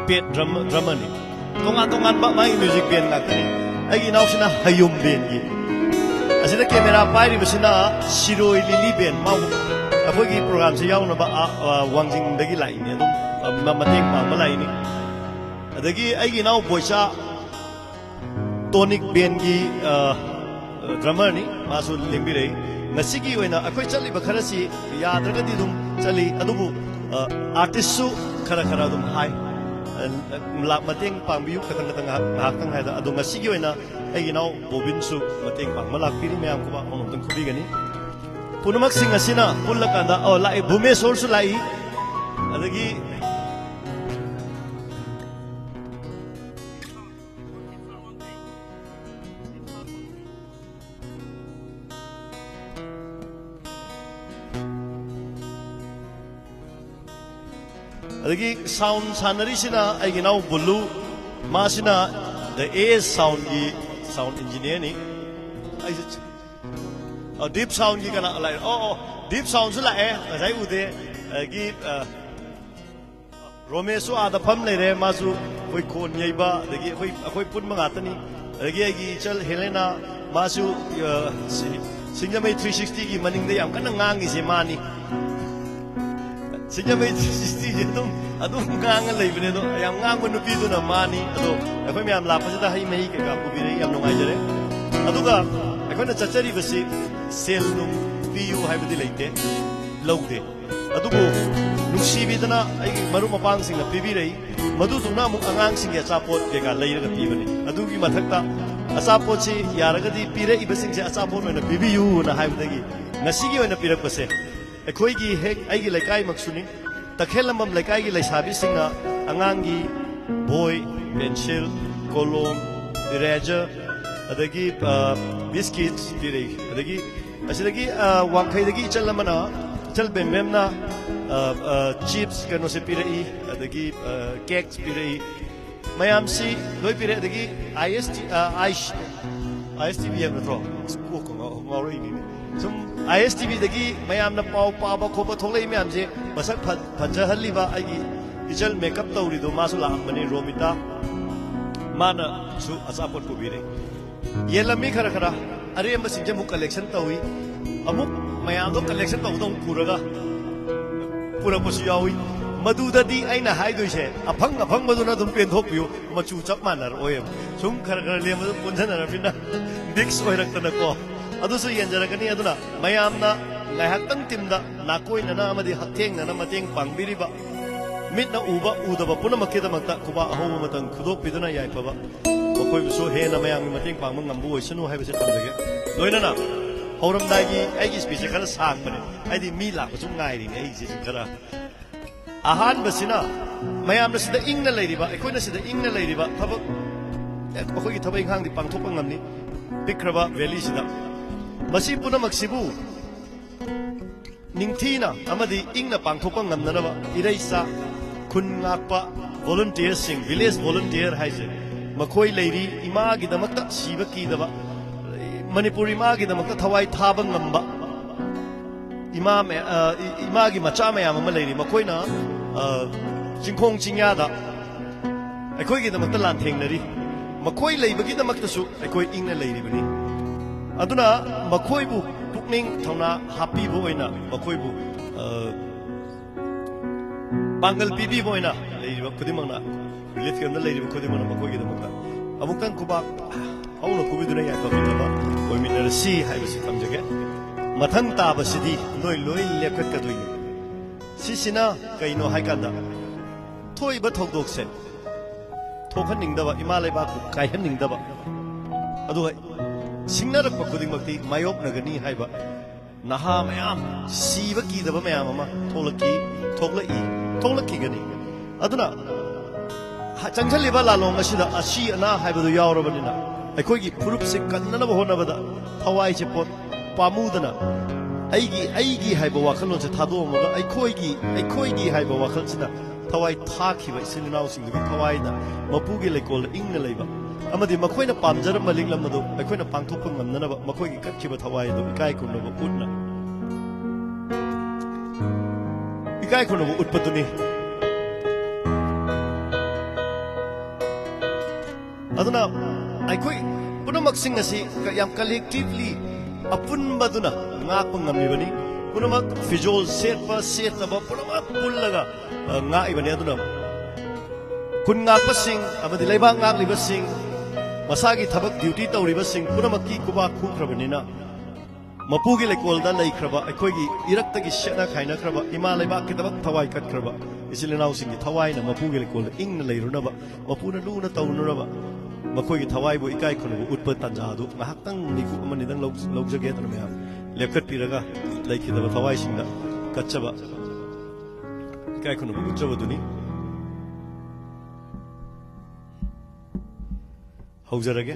เป็ดดรัมนี่ตรงงานไม่มิวสิกเบียนนักนี่ไอ้กินเอาสินะฮยุมเบียนกี่อาศัยแต่แคมเมราไปดิบสินะชิโรยลิลี่เบียนมาพวกกี่โปรแกรมเสียงนะบ้าวางจริงเด็กกี่ไหลเนี่ยต้องมาเต็งมาไหลนี่เด็กกี่ไอ้กินเอาบอยชาตัวนิกเบียนกี่ดรัมเมอร์นี่มาสู่ลิมบิเร่งั้นสิ่งที่วันน่ะไอ้คนจัลลีบัคราสียาตระกันที่ดุมจัลลีอดูบุอาร์ติสต์ขราดุมไฮหลักมาเต็งปังบิวขังตั้งหักตั้งให้อดูงั้นสิ่งที่วันน่ะไอ้กินเอาโบบินสุมาเต็งปังมาหลักปีนี้ไม่เอาคุบ้าของต้องคุยกันนี่พูดมักสิ่งสิ่งน่ะพูดละกันนะไล่บุเมสโซลสุไล่อะไรกี่Lagi sound sanari sina ay ginaw bulu masina the A sound engineer ni ay deep sound gi kana alai deep sound sula sai ude gi romeso ada pham le re masu koi khon yai ba lagi khoi pun manga tani lagi gi chal helena masu singamai 360 gi maning de yam kana ngang gi se mani Singamai 360 je adum ngang lai bne do yam ngang nu pi do na mani ado akhoi myam la pasida hai mai ka pu bi re yam nongai jare aduga akhoi na chachari basi sel num piu hai bdi leite logde adugo nusi bi dana ai maru mapang sing na pi bi rei madu tuna mu angang sing ya chapot ke ga lai ra pi bani adugi mathakta asapot si yaraga di pi re ibasing se asapot na pi bi yu na hai bdi ngasi gi na pi rak pase akhoi gi hek ai gi laikai maksuni takhelamam laikai gi laisabi singa angangi boy pencil kolom eraser adagi biscuits direi adagi asidagi wangkhai dagi chalamana chalben memna chips kano se pirei adagi cakes pirei mayam si loi pirei adagi ISTV yamro ko ko ngoroi ni sum ISTV dagi mayam na pau pa ba khoba tholei myam je masak phajahali ba ai ichal makeup tawri do masu la mani romita mana su asapot ko bire yelami khara are am sinje mu collection tawi amuk mayam do collection taw dong pura ko siyawi madudadi aina haidoi se aphang maduna dum pen thok piu machu chap manar oyem sum khara le ma punjana rafina mix oirakta ko adu su yenjarakani aduna mayamna ngaihaktan timda nakoina na amadi hatheng na mateng pangbiriba mitna uba udaba punamakkedamakta kuba ahoba matang khudok piduna yaipaba makoi so he na mayam mateng pangma ngambu oisanu haibase tamjage loinana hauramdagi aigi speech khara sang bane aidi mi la ko ngai ri ai ji khara ahan basina mayam na sida ingna leiriba ekoina sida ingna leiriba thabak akoi thabai khang di pangthokpa ngamni bikraba valley sida masi punamak sibu ningthina amadi ingna pangthokpa ngamnanaba iraisa khun ngakpa volunteer sing village volunteer haise makhoi leiri ima gi damakta siba ki daba manipuri ma gi damakta thawai thaba ngamba ima gi macha mayam ama leiri makhoina jingkhong jingya da aikoi gi damakta lan thengnari makhoi leibagi damakta su aikoi ingna leiri bani aduna makhoi bu pukning thona happy bu oina makhoi bu bangal bibi bu oina leiriba khudimangna relief camp na leiriba khudimangna makhoi gi damakta amuktan kuba hauna kubiduna ya ka bitaba oiminara si haibasi tamjage mathang tabasidi loi lepkat ka doini sisina kaino haikanda thoiba thodokse thokhaningdaba imalaiba ku kaihaningdaba adu singnarakpa khudingmakti mayoknagani haiba naha mayam siba kidaba mayam ama thoklaki gani aduna changchaliba lalong asida asi ana haibadu yawrabanina aikhoigi purupse kannanaba honabada thawai che pot pamudana aigi haiba wakhalon se thadonga aikhoigi haiba wakhal sina thawai thakhiba isininaw singbi thawai na mapugi lekol ingna leiba amadi makhoina pamjar malinglam madu aikhoina pangthokpa ngamnanaba makhoigi kakhiba thawai do ikai kunaba utna ikai kunaba utpatuni aduna aikoi punamak sing asi yam collectively apun baduna ngak ngami bani punamak visual set ba punamak pullaga ngak ibani aduna kun ngak pasing amadi leibang ngak libasing masagi thabak duty tawribasing punamak ki kuba khu khrabani na mapugi lekolda leikraba aikoigi iraktagi shena khaina kraba ima leiba kitabak thawai kat kraba isilinaw singi thawai na mapugi lekolda ingna leirunaba mapuna luna tawnuraba makoigi thawai bo ikai khunu utpa tanja du ngahaktang niku amani dang logjage tan me lepkat piraga leikidaba thawai singda kachaba ikai khunu utjaba duni haujarage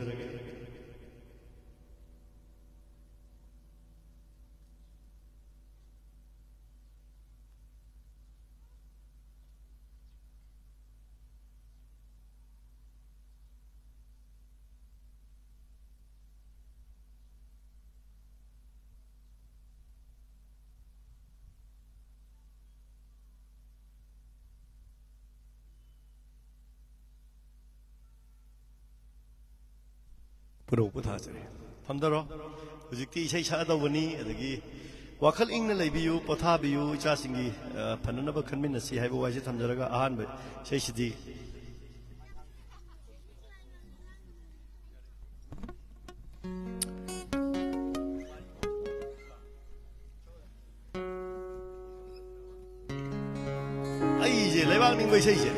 puno puthajare famdaro hujikti isai saadawani adagi wakhal ingna leibiyu pothabiyu cha singi phananaba khanmin si haibo waise thamjaraga ahan ba sei sidi ai je leibang ning bai sei je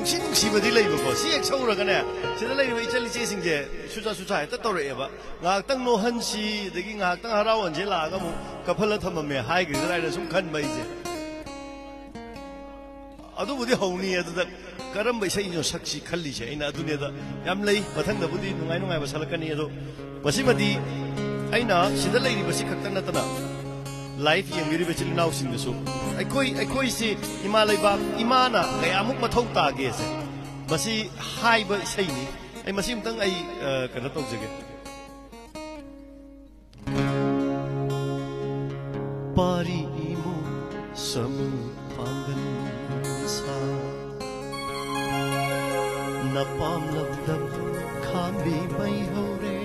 nungsi badi leiba ko si ek sauraga ne sida leiba ichali che singje sucha ta tore ba ngak tang no han si dagi ngak tang harawan je la ga mu kaphala thamame hai gi dai sum khan mai je adu budi hawni adu da karam bai sai no saksi khalli je ina adu ne da yam lei bathang da budi nungai ba salakani adu basimadi aina sida leiri basi khaktan na tana life yang miri bechil naw sing so aikoi si himalay ba imana kaya amuk mathau ta ge se basi hai ba sei ni ai masim tang ai kana tau jage pari imo samu pangan sa na pam labdam khambi mai hore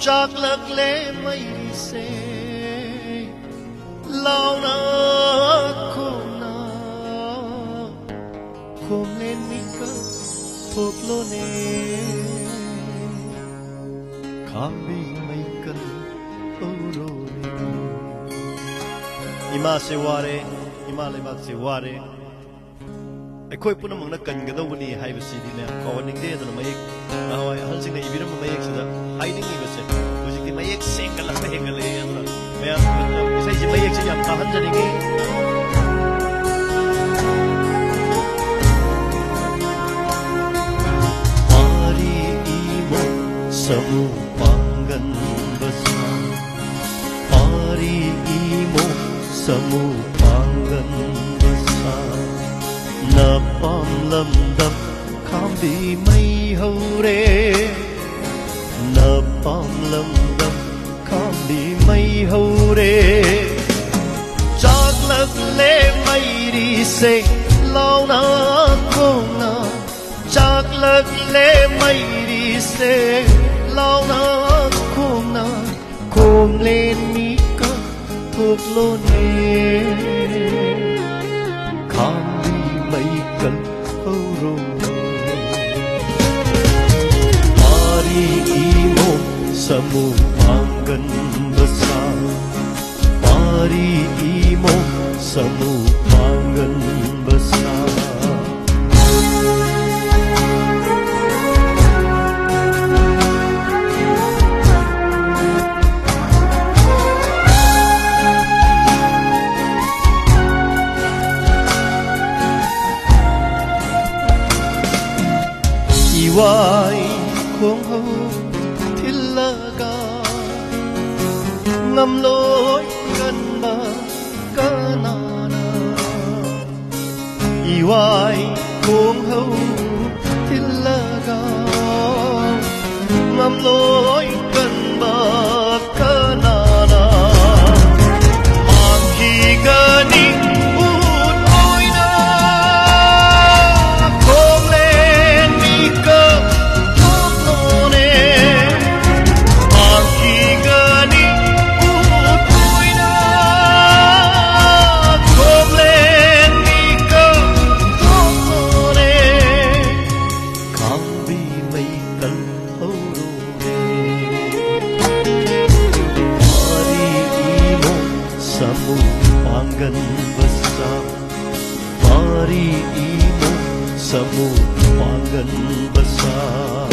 chak lag le mai se launa kona komle nika poplo ne khambi mai kan oro ne ima se ware ima le bak se ware aikoi punamang na kan gadawni haiba sidi ne kawaning de dana mayek ahwai hal sing ne ibiram mayek sida hiding iba se hujiki mayek sengala hengale aduna mayam sai ji mayek se yam tahan jaringi mari imo samu pangan basa mari imo samu pangan basa na pam lam dam khambi mai hore na pam lam dam khambi mai hore chak lag le mai ri se launa kona chak lag le mai ri se launa kona kom le ni ka thuk lo ne khambi mai kan oro mari imo samu pangan basa mari imo samu pangan basa iwai kong ho thilaga ngam loi kan ba kanana iwai kong ho thilaga ngam loi kan ba kanana manghi gani ut oina kong len Pari imo samu pangan besar.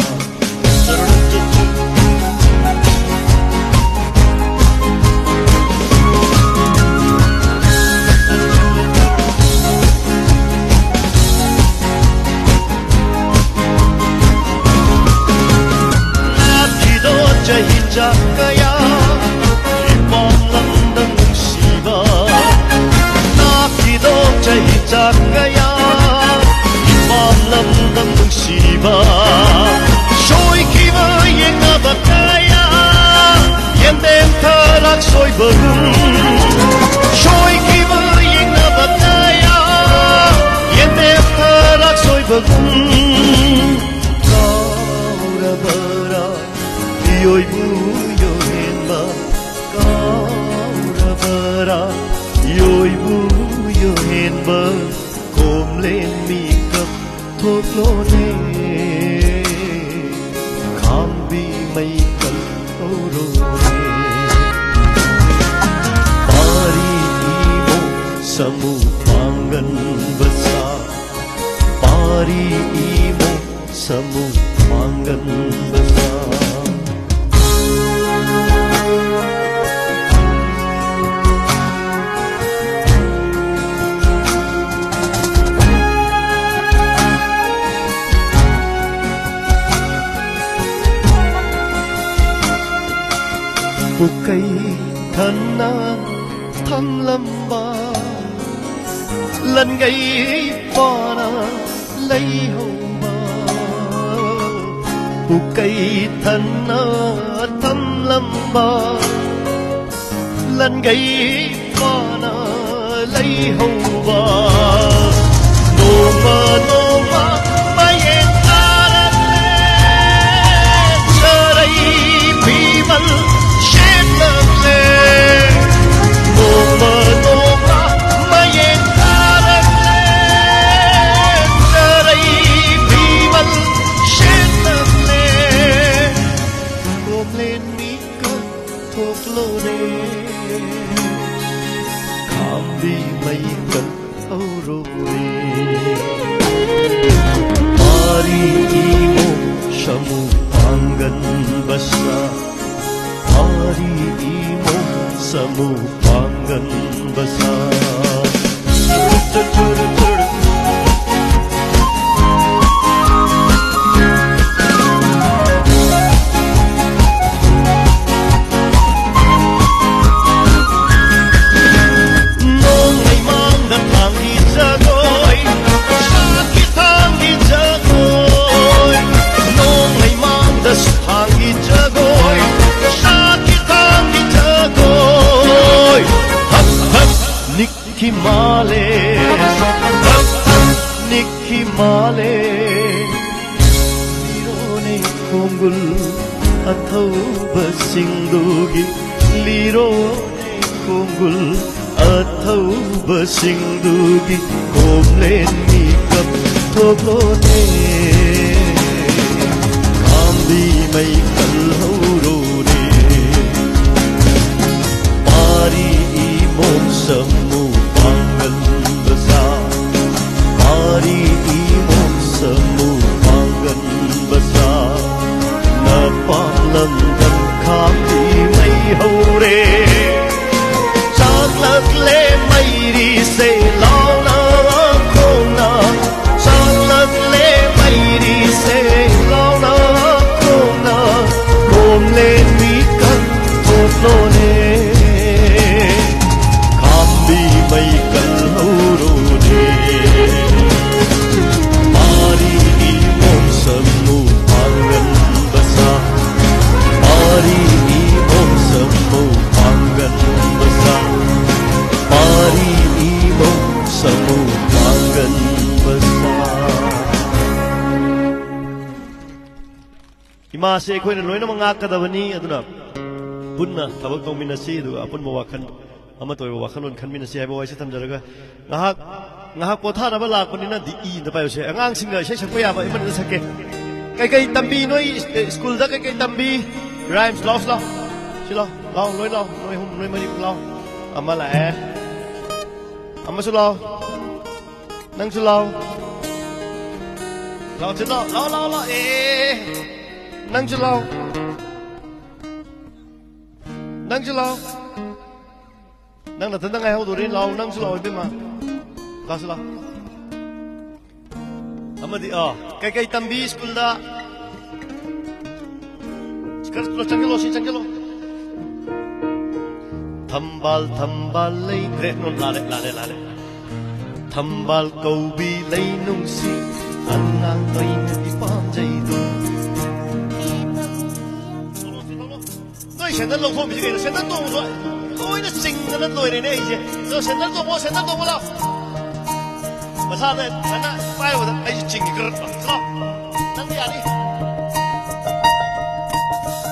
Jahit kaya ibang landang siba nakidok jahit kaya ibang landang siba soy kiba yang abakaya yang dem talak soy bagum soy kiba yang abakaya yang dem talak soy bagum Yoy buyo henba kaura bara yoy buyo henba komle mikap thoklo ne kambi mai kal oro pari imo samu pangan basa pari imo samu pangan basa Bukai thana tham lamba lần gay pana lấy hồng ba Bukai thana tham lamba lần gay pana lấy hồng ba Noma noma bayen tarale sarai bimal Kambi mai kan aurore Pari imo samu pangan basa Pari imo samu pangan basa Nikki Male Lirone kongul athau basingdugi Lirone kongul athau basingdugi Komlen mikap thoklone Kambi mai kalhaurone Pari imom samu pangan basa Pari imom samu pangan basa Napalam dan kambi mai haure Saklak le mai ri se launa kona Saklak le mai ri se launa kona Komle mikan thoklone Mai kalhaurone Pari imom samu pangan basa Pari imom samu pangan basa Pari imom samu pangan basa Imase akhoi na loina mangakadabani aduna punna thabak tongminasi aduga apun mawakhan ama toy wakhalon khanminasi haiba waise tamjaraga ngahak potha na bala konina di I na payo se angang singa se sakpa ya ba iman na sakke kai kai tambi noi school da kai kai tambi rhymes lost lo silo lo noi hum noi mari lo ama la ama su lo Nangsu lau lau chứ lau lau lau lau ê Nangsu lau Nangsu lau Nang là thân tăng ngày hậu tù đến lau Nangsu lau bên mà lau sư lau Amadi cái tambi school da school changelo si changelo thambal lay re no la thambal câu bi lay nung si anang tay ni pam jay do tôi现在弄错笔记了现在动作我的心在那对的那一些这现在动我了我啥的现在摆我的哎紧一个知道能这样的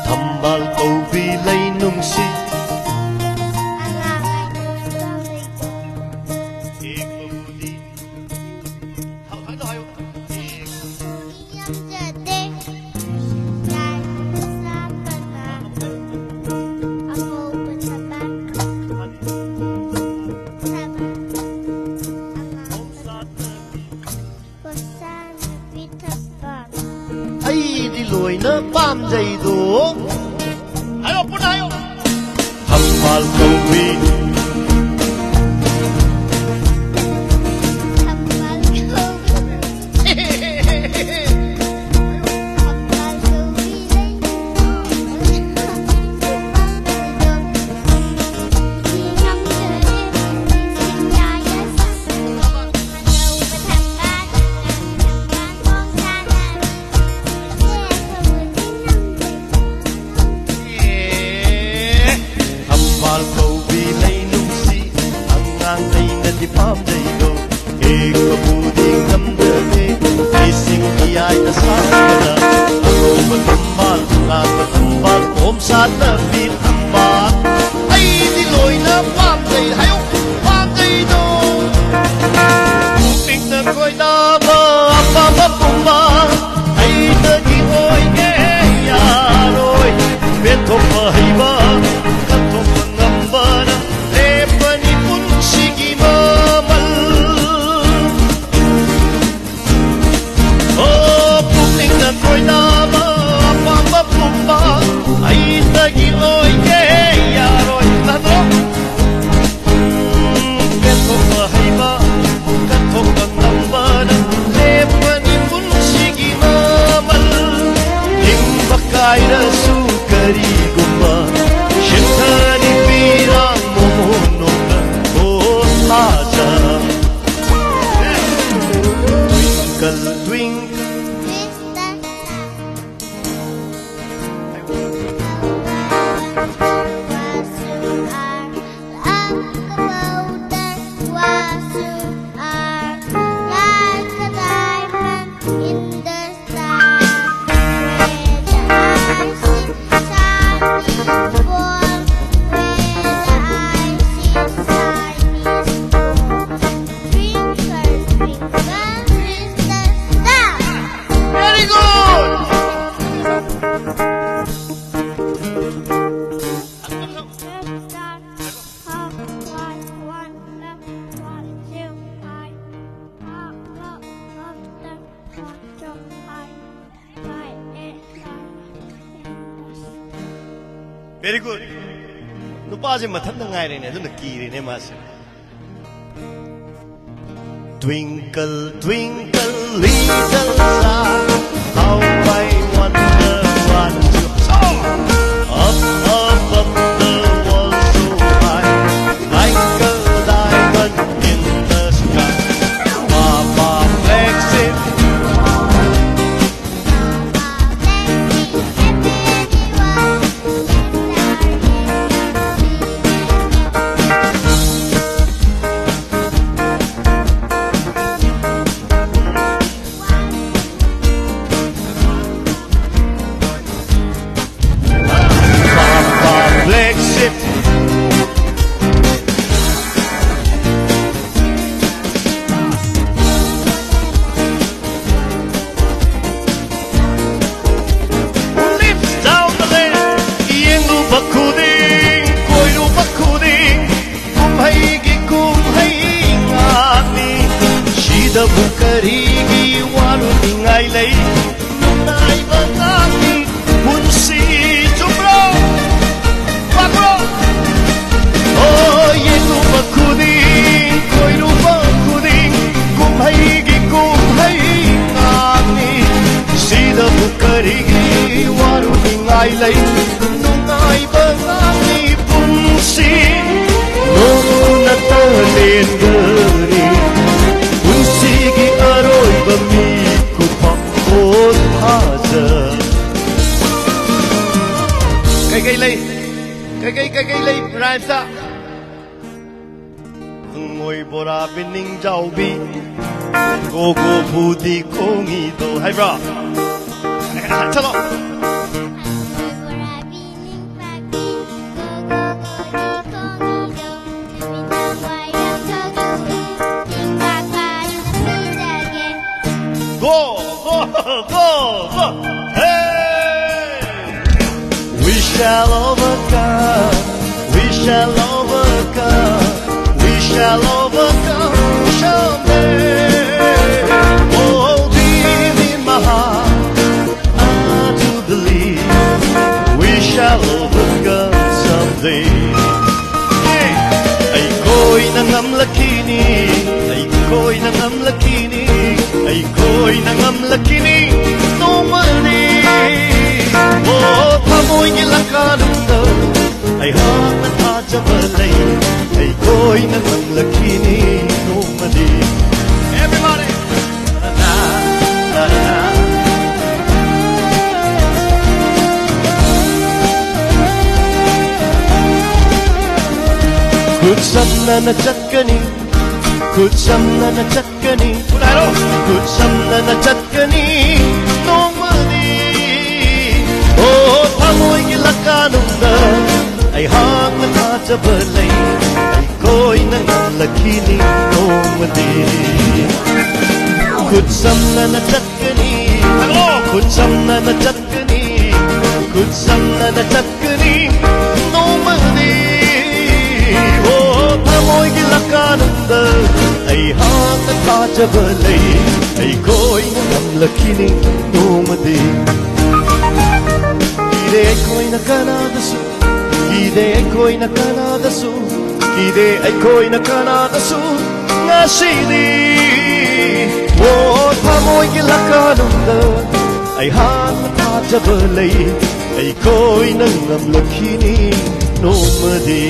thambal câu bi lay nung si đi lùi nó bám dây đồ ayo pun ayo hafal câu bi di pam dây do e ko budi ngam de me e sing ki ai ta sa na o ba thambal la ba thambal om sa na bi thambal ai di loi na pam dây hayo pam dây do ping na koi da ma pa pa pum ba ai ta di oi ke ya roi ben thong ma hai ba ka thong ngam ba na le pa ni pun si gi ma tôi đã mơ mà phum ba ai ta gi oi ke ya rồi na no cái thong ma hai ba cái thong ngam ba na le pa ni pun si gi ma mal ning bakai da su kari gumba shintani pirang mo no na o sa cha twinkle twinkle Very good. Nupa je mathan na ngai ne du ki ne ma se. Twinkle twinkle little star how I wonder what you saw up the world so high like a diamond in the sky Papa flex it Sida bukarigi walu ingay lay Nunay bataki punsi Jumro Wakro Oh yetu bakuding Koy rupa kuding Kumhaigi ngani Sida bukarigi walu ingay lay Nunay bataki punsi Nuna talin gari Punsigi aroy bami ko pakot haza Kay lay rhymes ta Ngoy bora bining jaubi Gogo budi kongi do Hai bro Chalo Go! Hey! We shall overcome. We shall overcome. We shall overcome someday. Oh, deep in my heart, I do believe we shall overcome someday. Ay ko'y nangamlakini, ay ko'y nangamlakini. Ay ko'y nangamlakini Nomani Oh, tamoy nilakanunda Ay hangat ajabalay Ay ko'y nangamlakini Nomani Everybody! Na-na-na Kutsam na nachakani Kutsam na nachakani Kutsam na nachakani Nomani Oh, tamoy nilakanunda Ay hangat ajabalay Ay ko'y nangamlakini Nomani Kutsam na nachakani Kutsam na nachakani Kutsam na nachakani Nomani Oh, tamoy nilakanunda Ay hangat ajabalay Ay ko'y nangamlakini Nomadi Kide ay ko'y nakanadasu Kide ay ko'y nakanadasu Kide ay ko'y nakanadasu Nga sili Oh, tamoy nilakanunda Ay hangat ajabalay Ay ko'y nangamlakini Nomadi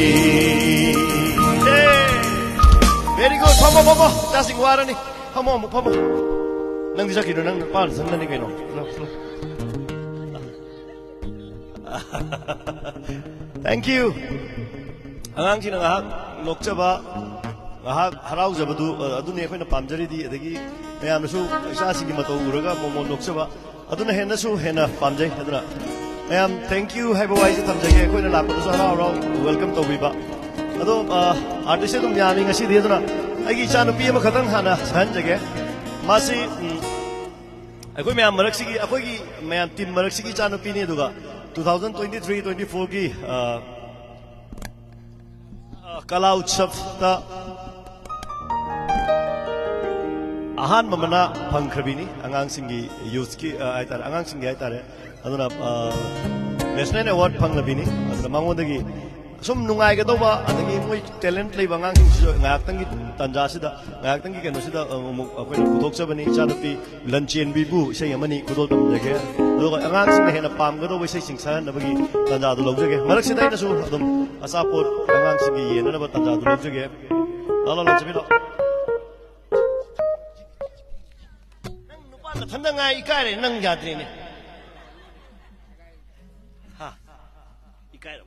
Very good. Pomo. Dasing water ni. Pomo. Nang di sakit nang pan sanda ni kayo. Thank you. Angang sina ngahak lokcha ba ngahak harau jabadu adu ne koina pamjari di adagi mayam su isa sigi mato uraga momo lokcha ba adu na hena su hena pamjai aduna mayam thank you hai bawai ji tamjage koina lapo su harau welcome to biba Ado artist dum yami ngasi di aduna agi chanupi ama khatang hana sanjage masi akoi mayam maraksigi akoi gi mayam team maraksigi chanupi ni duga 2023-24 ki Kala Utsav ta ahan mamana pangkrabini angang singi youth ki aitar angang singi aitare aduna national award panglabini aduna mangondagi sum nungai ga doba adagi moi talent lei bangang sing ngak tangi tanja sida ngak tangi keno sida akoi kudok sabani chanupi lanchen bibu sei amani kudol tam jage do angang sing hena pam ga do sei sing san nabagi tanja do lojage marak sida ina su adum asapot angang sing yena na tanja do lojage ala la chabi do nang nupa na thanda ngai ikai re nang yadri ne ha ikai ro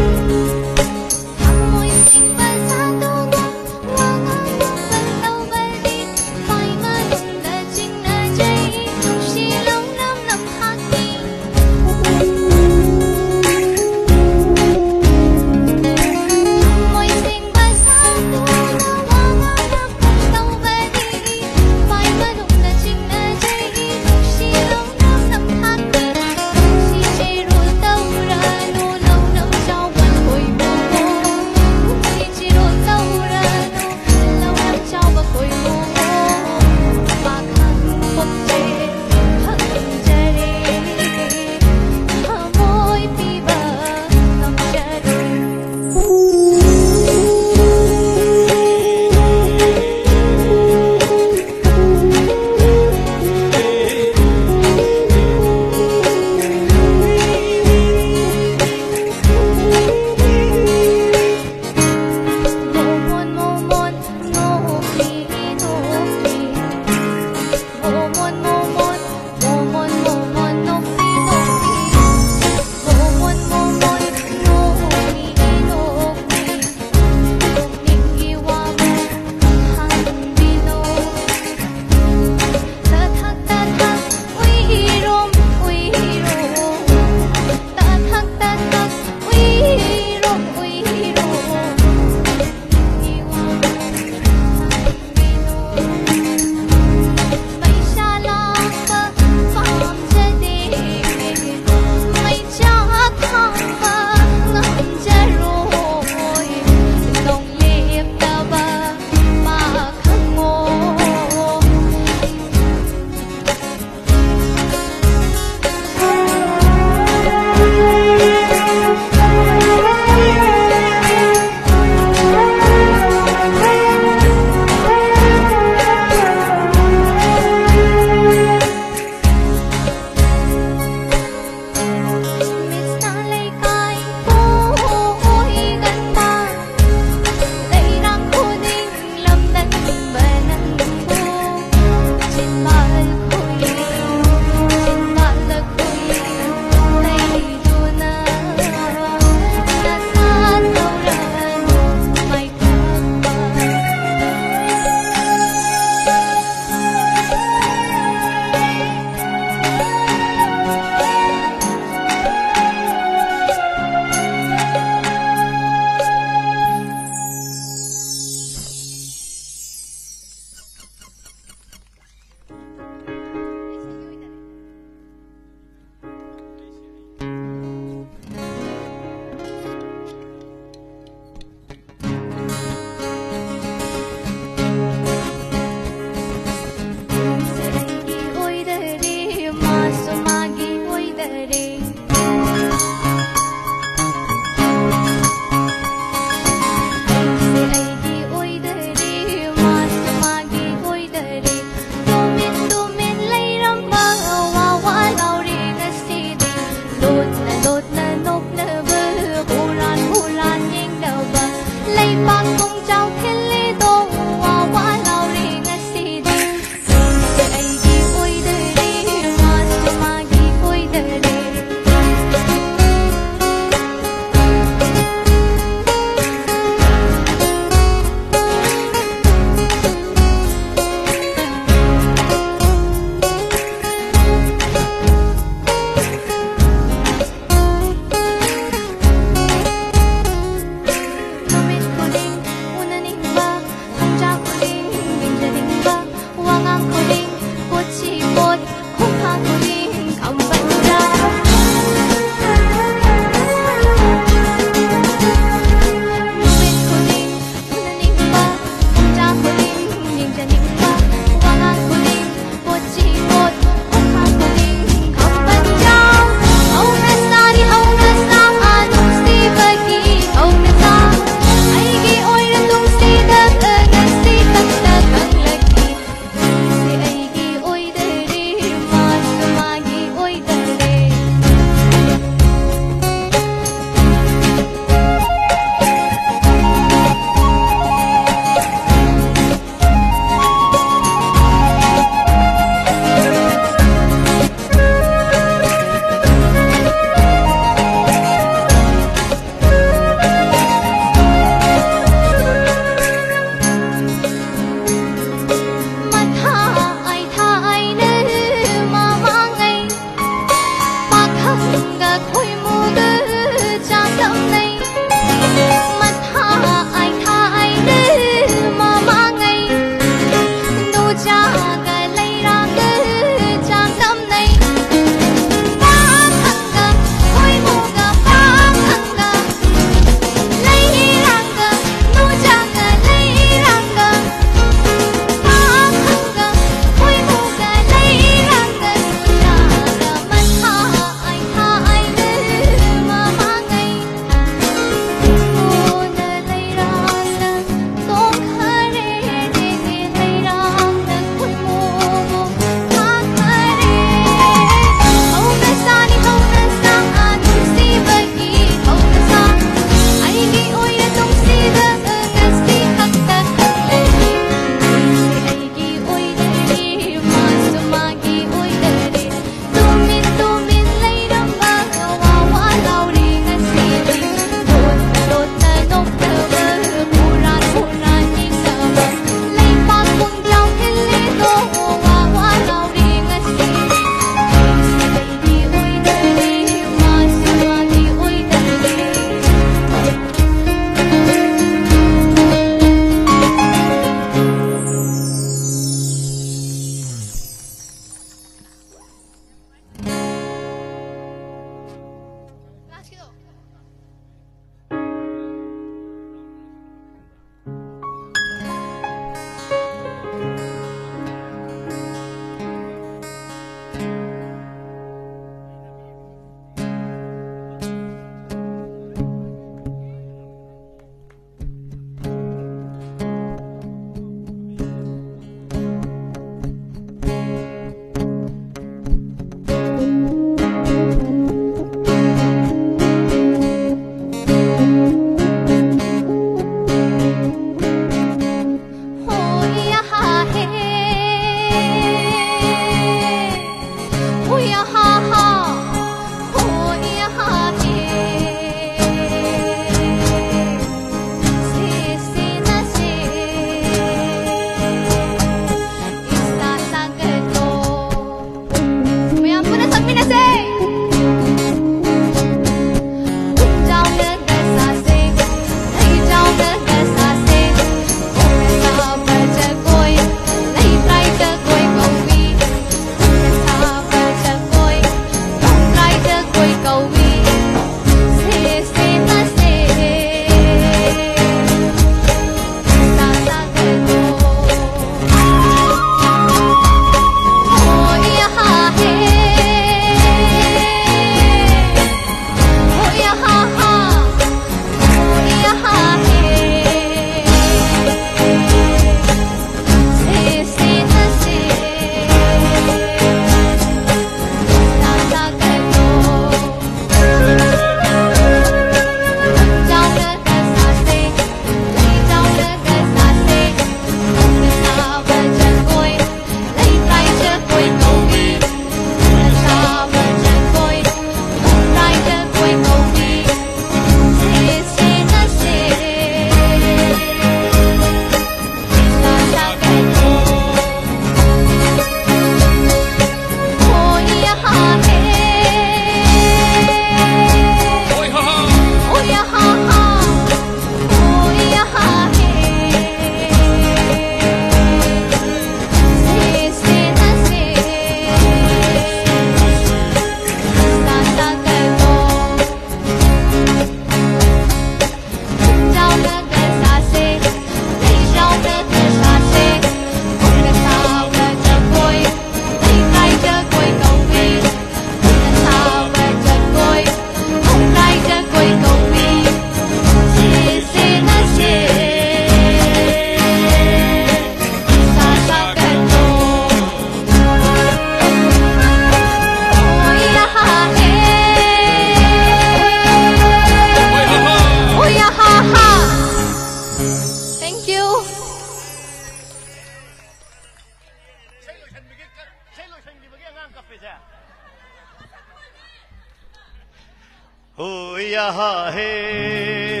Oh yeah hey,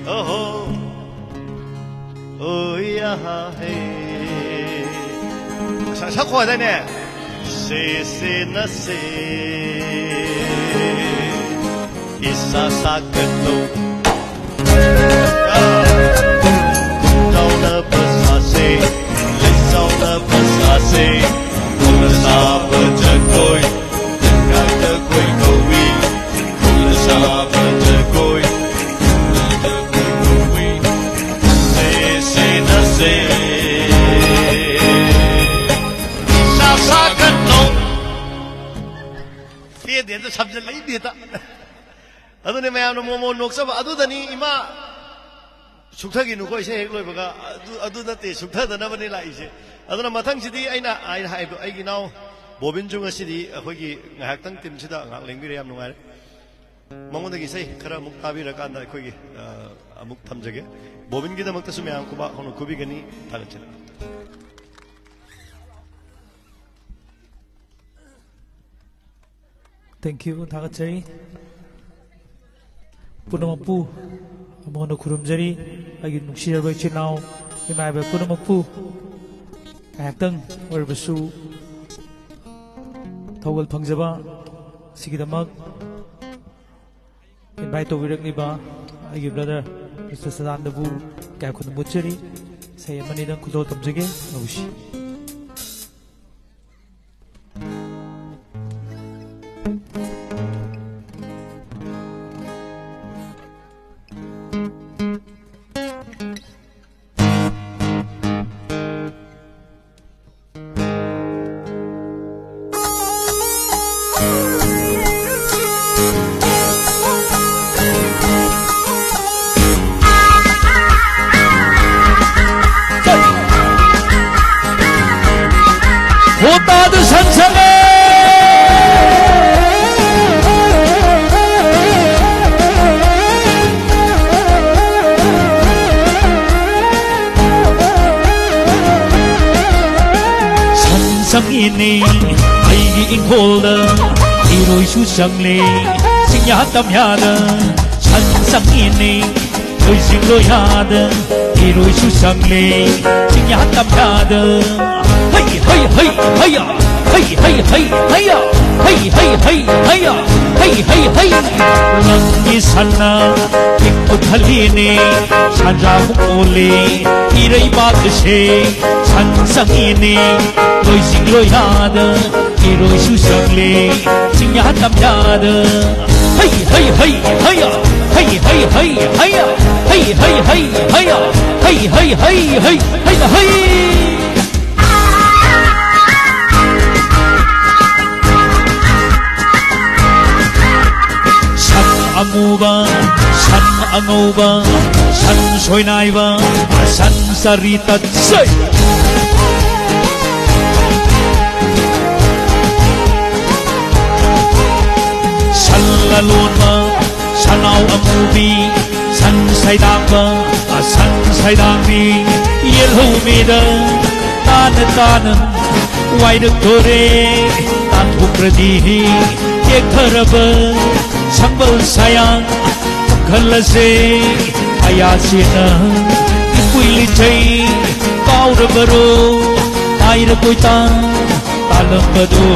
oh oh yeah hey. Sao khỏi đây nè? Se na se, isa sa kendo. Đâu na basa se, lấy sao na basa se, không là sao bờ chân côi, cả chân côi cầu vi, không là sao bờ chân côi, chân côi cầu vi. Se na se. Dia tu sabda lagi dia tak. Adu ni macam momo noksa, adu tani ima sukha ginu kau ishe hekloi baga. Adu nanti sukha tu nama ni lah ishe. Adu nama thang sidi aina hai ginau bobin junga sidi aku gi ngahak tang tim sida ngak lengbi riam nungai. Mangun lagi say kara muktabi rakan dah aku gi muk tham jage. Bobin kita makta sumya aku bah kono kubi gani thalat cina. Thank you, Thakachari. Punamapu, Amono Kurumjari, Agin Muxia Rochinao, Imaba Punamapu, Acton, or Basu, Towel Pangzaba, Sigidamag, invite over Riba, Agi brother, Mr. Sadan the Boo, Gakun Butchery, say Manidan Kudotam Jage, Oshi. 호따드 산상에 산상이니 아이기 인콜다 이로이 수상리 싱야땀야다 산상이니 의식로야다 이로이 수상리 싱야땀야다 Hey hey hey hey hey hey hey hey hey hey hey hey hey hey hey Langi sana ikut halini Sanja mukuli Irai bagashe Sansang ini Loi sing loi yada Iroi susangli Sing yatam yada Hey hey hey hey Hey hey hey hey Hey hey hey hey Hey hey hey hey Hey hey Amuba, san angoba, san soinaiba, san sarita say. San lalunma, sanau amubi, san saidamba, san saidambi, yellow mida, tan, wide kore, tan hukradi, yekaraba. Sambal sayang kalase ayasina ipuli chai kau baro air koita talam bado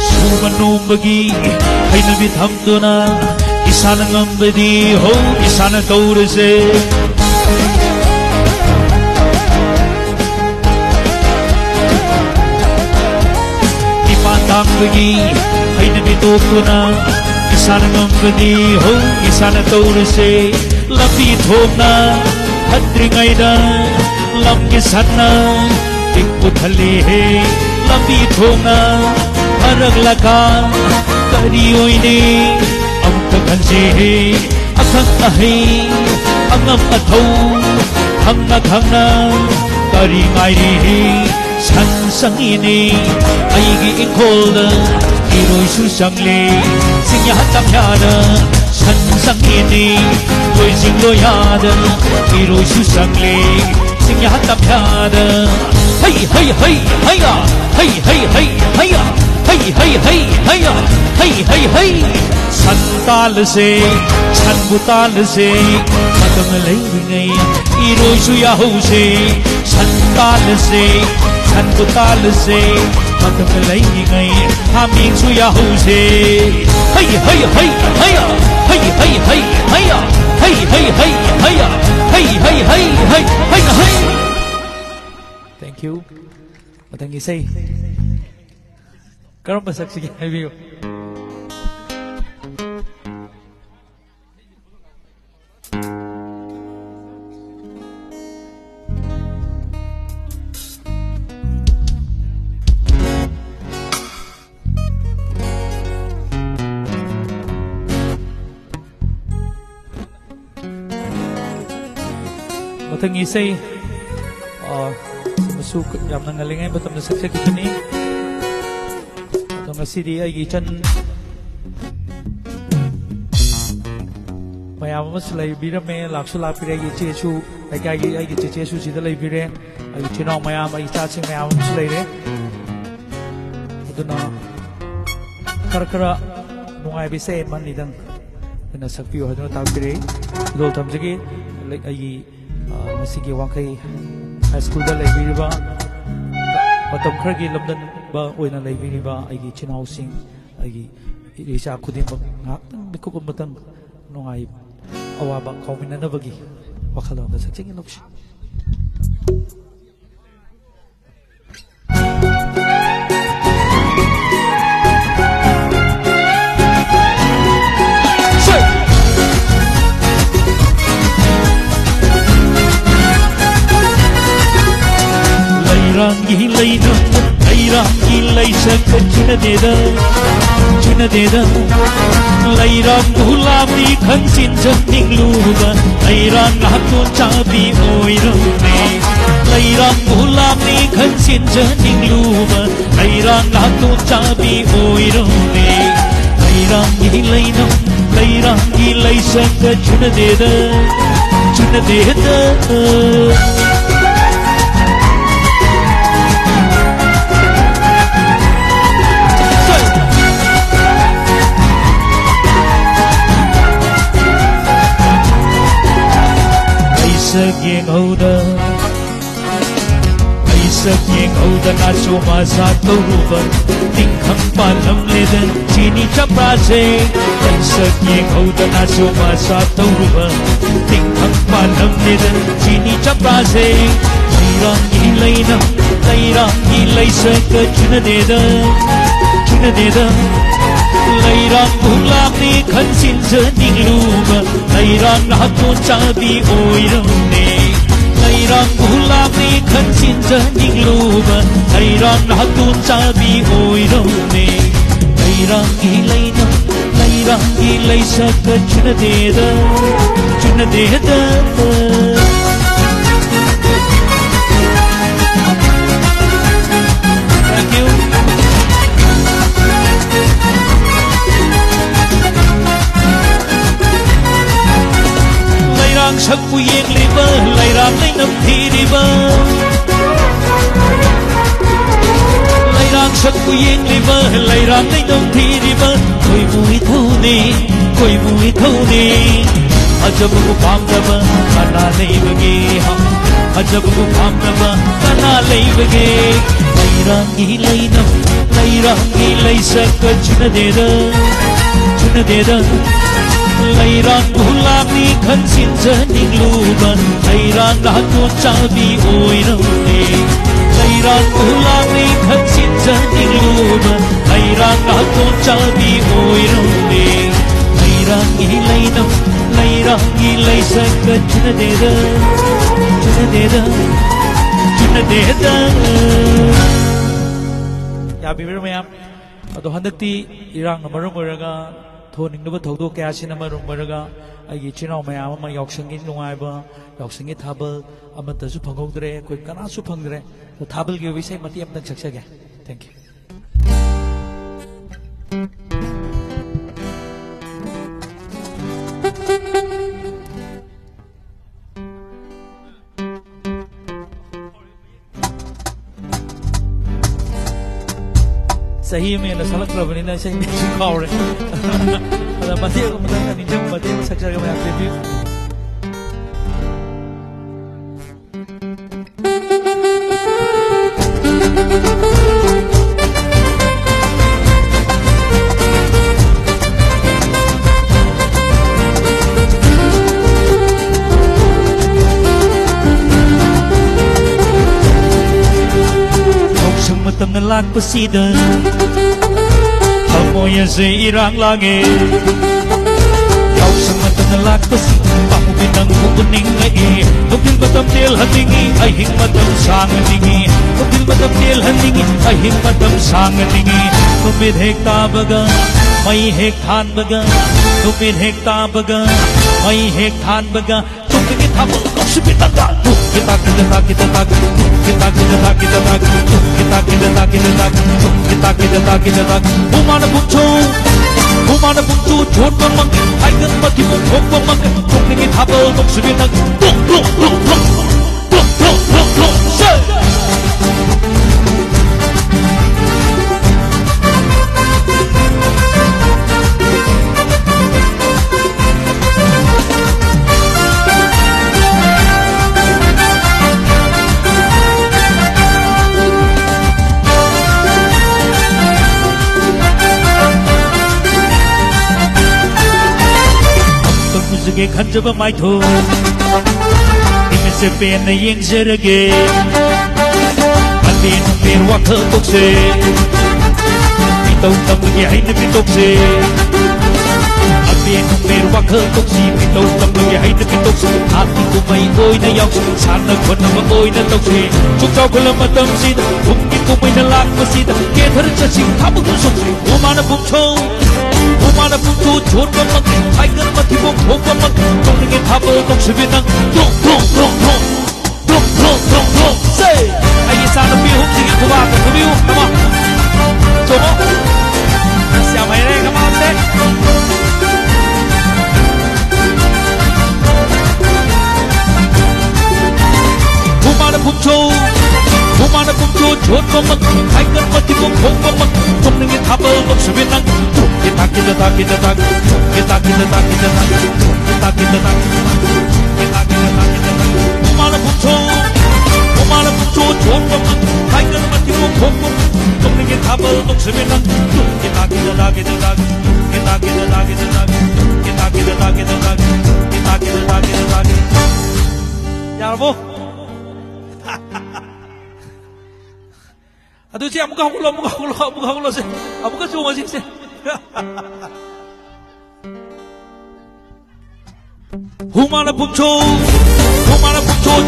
sumanum bagi hai nabi thamduna Isana ngambadi ho isana taurase Ipatang bagi hay nabitokuna Isana ngambadi ho isana taurase Lambi thomna hadringaida lamki sanna ikputhali lambi thomna haraglaka kari oine Kansi akang ahi angam atau hangna kari ngai sansang ini aigi ingkolda iroi susangli singya hatam yada 상인이 뇌징로야든 이로이수 상리 생야 땀야든 헤이 헤이 헤이 헤이야 헤이 헤이 헤이 헤이야 헤이 헤이 헤이 헤이야 헤이 헤이 헤이 산달세 산부달세 마등을 내리네 이로이수 야호세 산달세 산부달세 마등을 내리네 하민수 야호세 헤이 헤이 헤이 헤이야 헤이 헤이 헤이 헤이야 헤이 헤이 헤이 헤이야 헤이 헤이 헤이 헤이 헤이야 헤이 Thank you. Matang isay. Karon ba sige review. Matang isay. Masuk yam nang ngalingay batam na saksak ito ni itong asidi ay gichan mayam mas laibira me laksu lapire ay chechu ay kagi ay chechu sida laibire ay chinong mayam ay chaching mayam mas laire ito na karakara nungay bisay man idang na sakpiyo ito na tapire idol tamjagi ay masigi wangkay high school da laibiriba matam khargi lamdan ba oina laibiriba aigi chinhausing aigi irisa khudimak ngaktan bikuk matang nungai awaba kauminanabagi wakhalawda sakching inokshi Rangi laida, rangi laisa kachuna deda, lairam gulam ni khansin janing luga, lairam hatun chabi oirane, lairam gulam ni khansin janing luga, lairam hatun chabi oirane, lairangi laisa kachuna deda. Sagyeng oda na sumasa turuban tingkang palam ledan chini chaprase sagyeng oda na sumasa turuban tingkang palam ledan chini chaprase lairang ilai saka chuna deda lairang gulam ni khansin janing luba lairang hatun chabi oirane lairang gulam ni khansin janing luba lairang hatun chabi oirane lairang ilai saka chuna deda Thank you. Lairang sakpu yeng liba, lairang lainam thiriba. Lairang sakpu yeng liba, lairang lainam thiriba. Koi mui thone, ajab ko pamdaba, kana leibage ham. Ajab ko pamdaba, kana leibage. Lairang ilai saka chuna deda. Lairang gulam ni khansin janing luba lairang hatun chabi oirane lairang gulam ni khansin janing luba lairang hatun chabi oirane lairang ilai saka chuna deda Ya bibir mayam ado handakti irang namarum oraga thoningnaba thogdo kya sina marum oraga agi chinau mayam ama yauksangi nungaiba yauksangi thabal amatasu phangogdre koi kanasu phangdre to thabal gi visay mati amtang saksage. Thank you. sahi me na salak rabani na sai ni su khawre ada mati ko mata ni jam mati saksa ga ma pe Matang na lagpasida Amoy ang sa irang langit Ikaw sa matang na lagpasida Pamupin ang kukuning ngai Kapil matamdil haningi Ay hingmatam sangan ningi Kapil matamdil haningi Ay hingmatam sangan ningi Kumidhek tabaga May hektan baga Kumidhek tabaga May hektan baga Tukikit habang Kapsipitaga Kita Humana buntu chot mamang Aigan mati mo khok mamang Tuk ningit habal tuk subitag Tuk Say Sige khanjaba mai tho Ime se pen yeng jerage Alin per wakh tok se Pitau tam ge hain pitok se Alin per wakh tok si pitau tam ge hain pitok se Ati ko mai oi na yaw san na khon na oi na tok se Chuk chau khol matam si Bum ki ko mai na lak ma si Ke thar cha sing thab ko sok se Umana bum chau Humana buntu chot mamang Aigan mati mo khok mamang Tuk ningit habal tuk subitang Tuk Say Ay isa na bihum sige kubaka Kubihum nama Chomo Siya may re kamate Humana buntu chot mamang Aigan mati mo khok mamang Tuk ningit habal tuk subitang Kita Humana buntu chot mamang Aigan mati mo khok mamang Tuk ningit habal tuk subitang Kita Yarbo Aduh siya muka hulo sih. Abu ka cuma sih. Humana buncho,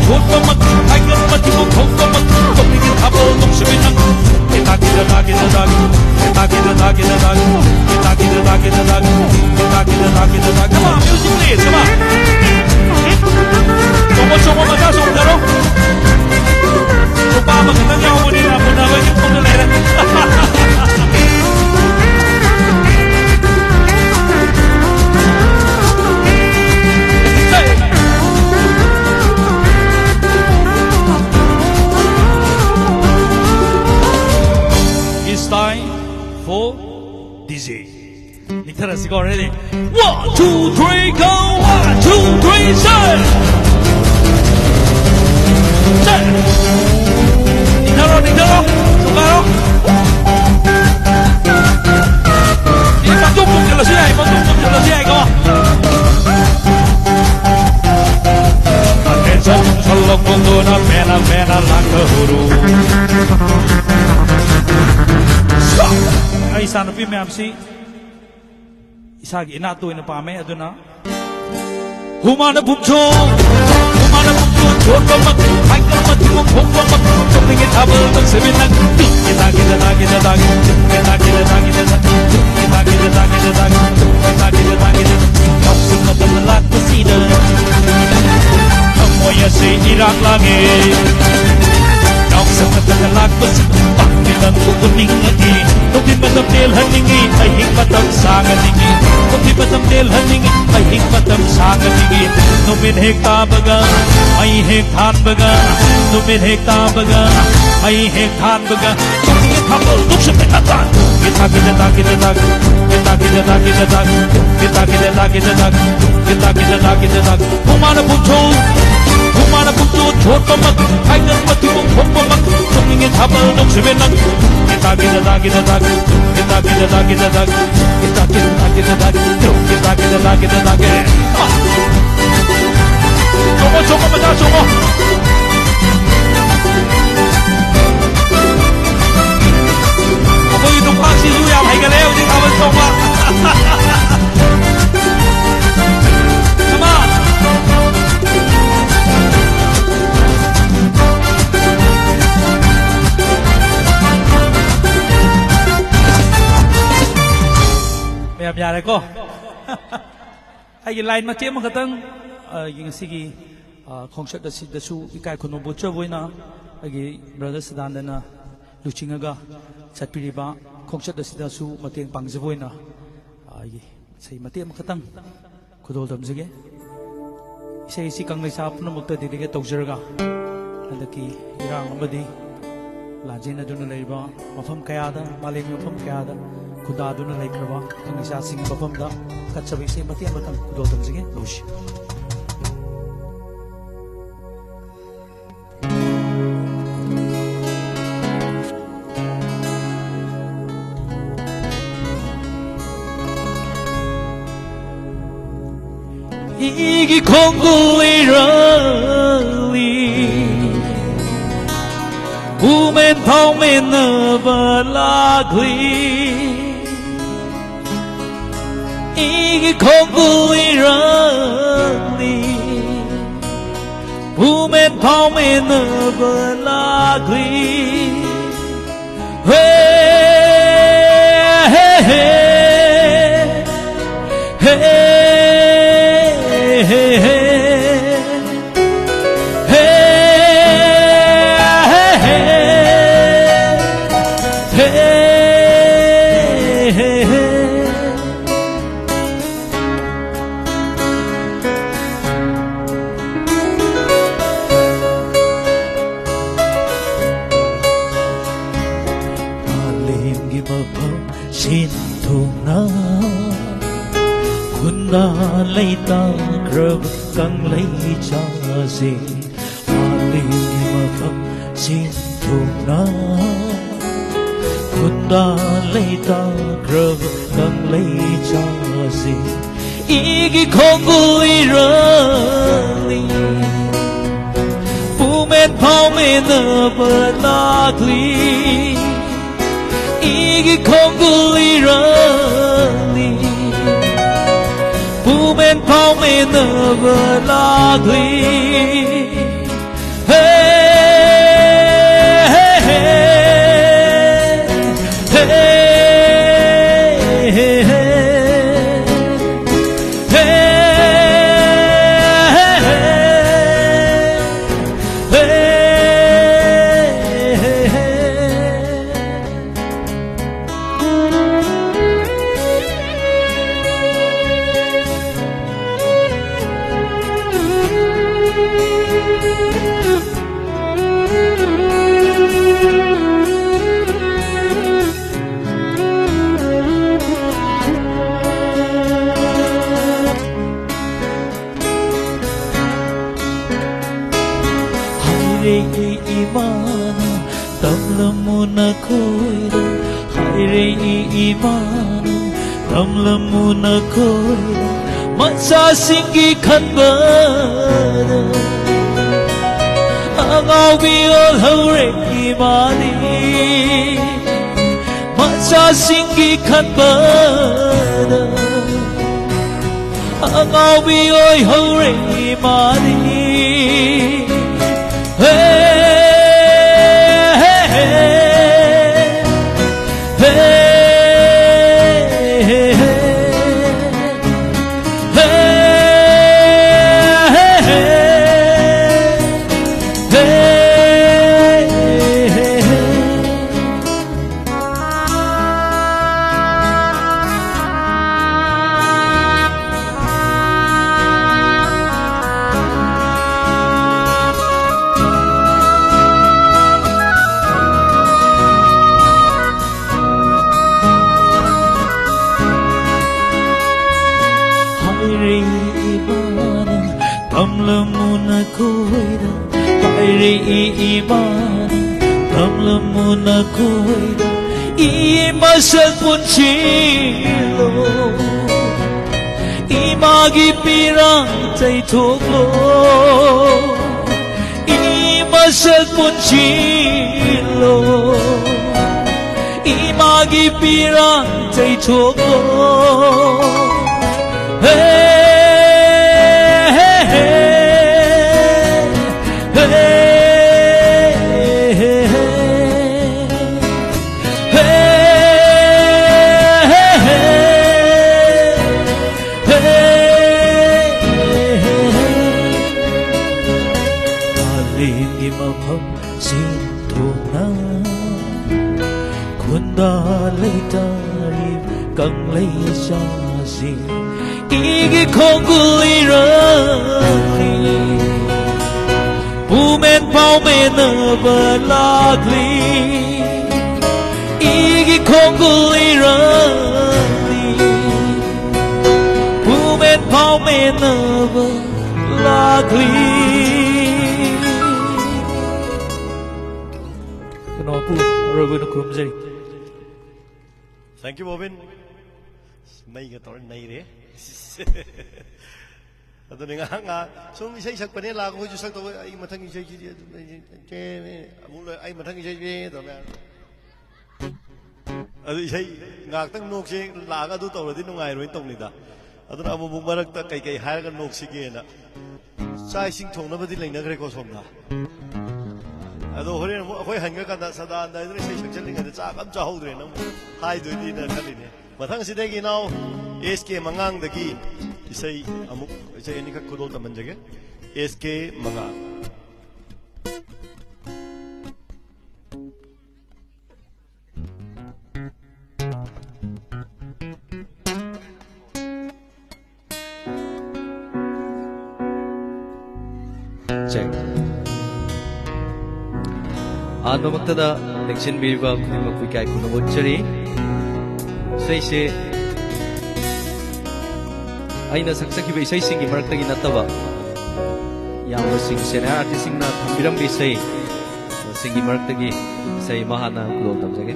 chot mamang, aigan mati mo khok mamang, tuk ningit habal tuk subitang. Kita. Come on, music please, come on. Coba mata saudara. Coba magandang yaw mo nila po na yung paglalera. It's time for DJ. Nitara sigaw ready. 1, 2, 3, go! 1, 2, 3, say! Say! Nitaro, sukaro. Ipatuktok jelas ya, kau. Attention, salok menggunakan pena langkah huru. Stop. Ay sana pi me amsi. Isagi ina tu ina pame aduna. Humana bumcho, chot mamang, aigan mati mo khok mamang, tuk ningit habal tuk subitang. Kita. Kau semua temelak pesida, amoy sa irang langit. Kau semua temelak pesida, panggilan kukuning ngai. Tukin matamdil haningi, ay hingmatam sangan ningi. Tukin matamdil haningi, ay ahing matam sangatigi numin hek tabaga may hek than baga numin hek tabaga may hek than baga tumingin habol duksa pinatan kita kita tak kita tak kita kita tak kita tak kita kita tak kita tak kita kita tak kita tak humana punto chota mak kainan mati mong khomba mak tumingin habol duksa pinatan kita kita tak kita tak kita kita tak kita tak kita kita tak kita tak kita kita tak kita tak Coba baca coba. Aku hidup pasti lu yang hai cái leo di kawan coba. Come on. Mẹ này cô. Hai cái line mà chế mà cái tăng những cái concert da si da su ikai kono bocha boina agi brother sadandana luchingaga chatpiriba concert da si da su mateng pangje boina agi sei matem khatang khudol damjege sei si kangai sa puna mukta didige tawjaraga andaki irang amadi lajena duna leiba mafam kayada maleng mafam kayada khuda duna leikraba kangai sa sing mafam da katsabi sei matem matang khudol damjege loshi 이기 공구이러리 우멘 펑멘 너발라귀 이기 공구이러리 우멘 펑멘 너발라귀 lấy ta rơm căng lấy cha gì Ali mà phật xin thùng na Kunda lấy ta rơm căng lấy cha gì Igi kongu irali Pumen paumen balagli Igi kongu irali Pumen paumen balagli imana tamlamuna koira haire imana tamlamuna koira matsa singi khanbara angau biol haure imani matsa singi khanbara angau biol haure imani imana tamlamuna kuida pairi imana tamlamuna kuida imasal punchilo imagi pirang tay thoklo imasal punchilo imagi pirang tay thoklo Càng lấy xa gì ý không gửi rơi bu men bao men bờ lạc ly ý không gửi rơi bu men bao men bờ lạc ly nó pu rồi nó cũng gì. Thank you, Bobin. May ka tawar na ire. Ato nga so isay sak panel ako ko sak to ay matang isay ay matang isay to na. Ato isay ngak tang nok si la ka du to din nungai ro tong ni da. Ato na mo marak ta kai har ka nok si ge na. Sai sing thong na ba din lang na kre ko som na. Ato hore khoi han ka da sada da ni isay sak chal ni ga cha kam cha ho dre na hai du di na khali ne. Mathang sidagi now SK Mangang dagi isay amuk isay ani ka kudol taman jage SK Mangang check ano magtada nagsin bilba kung magpikay kuno mochari Say ay nasaksakiba isay singi marakta ginatawa yang sing sena arti sing na thambiram bisay singi marakta gi say mahana kulol tamjage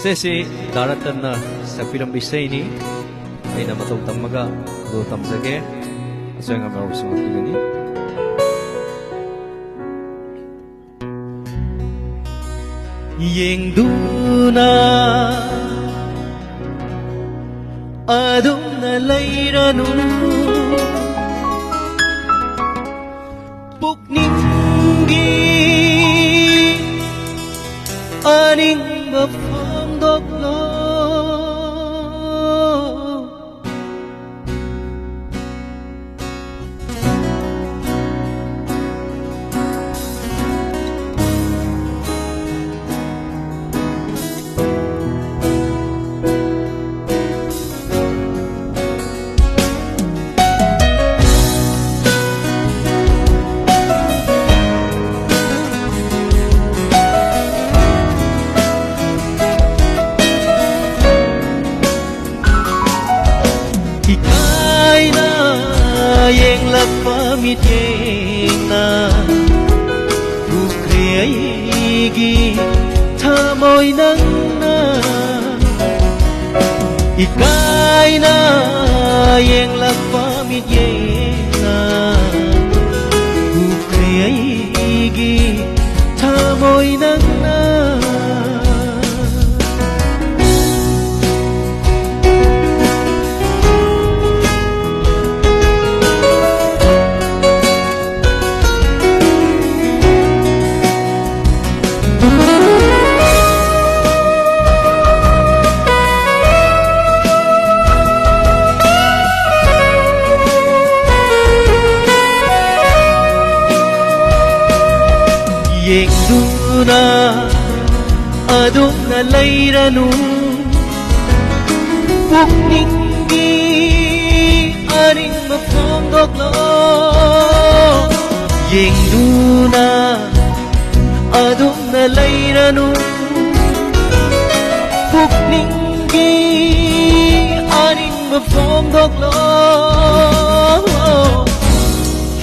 Sesi daratan na sa pinambisay ni ay namatog tamaga do tamsage aso nga maro sumat gani yeng duna adum na layranu pukningi aning Dog lo pamit na bukriyagi tamoy nang na ikay na yang pamit na bukriyagi tamoy nang na yeng duna aduna layranu pukningi aring mapongdoklo yengduna aduna layranu pukningi aring mapongdoklo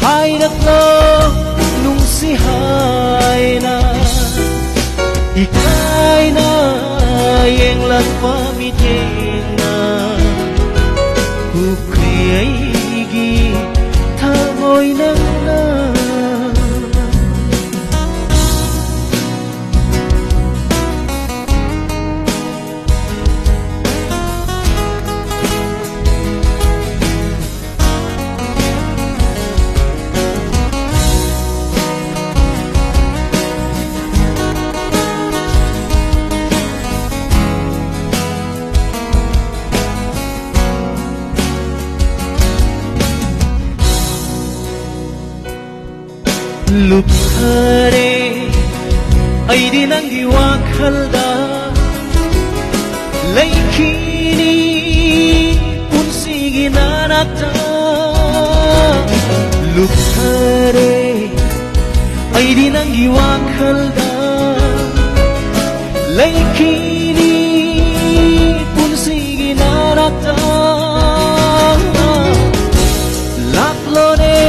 hayraklo nungsi hayna ikay na yang latpamitin na kukriyaygi tamoy nang na Luphare ay di nang giwakhalda Laikini unsigi nanakta Luphare ay di nang giwakhalda Laikini unsigi nanakta Laklone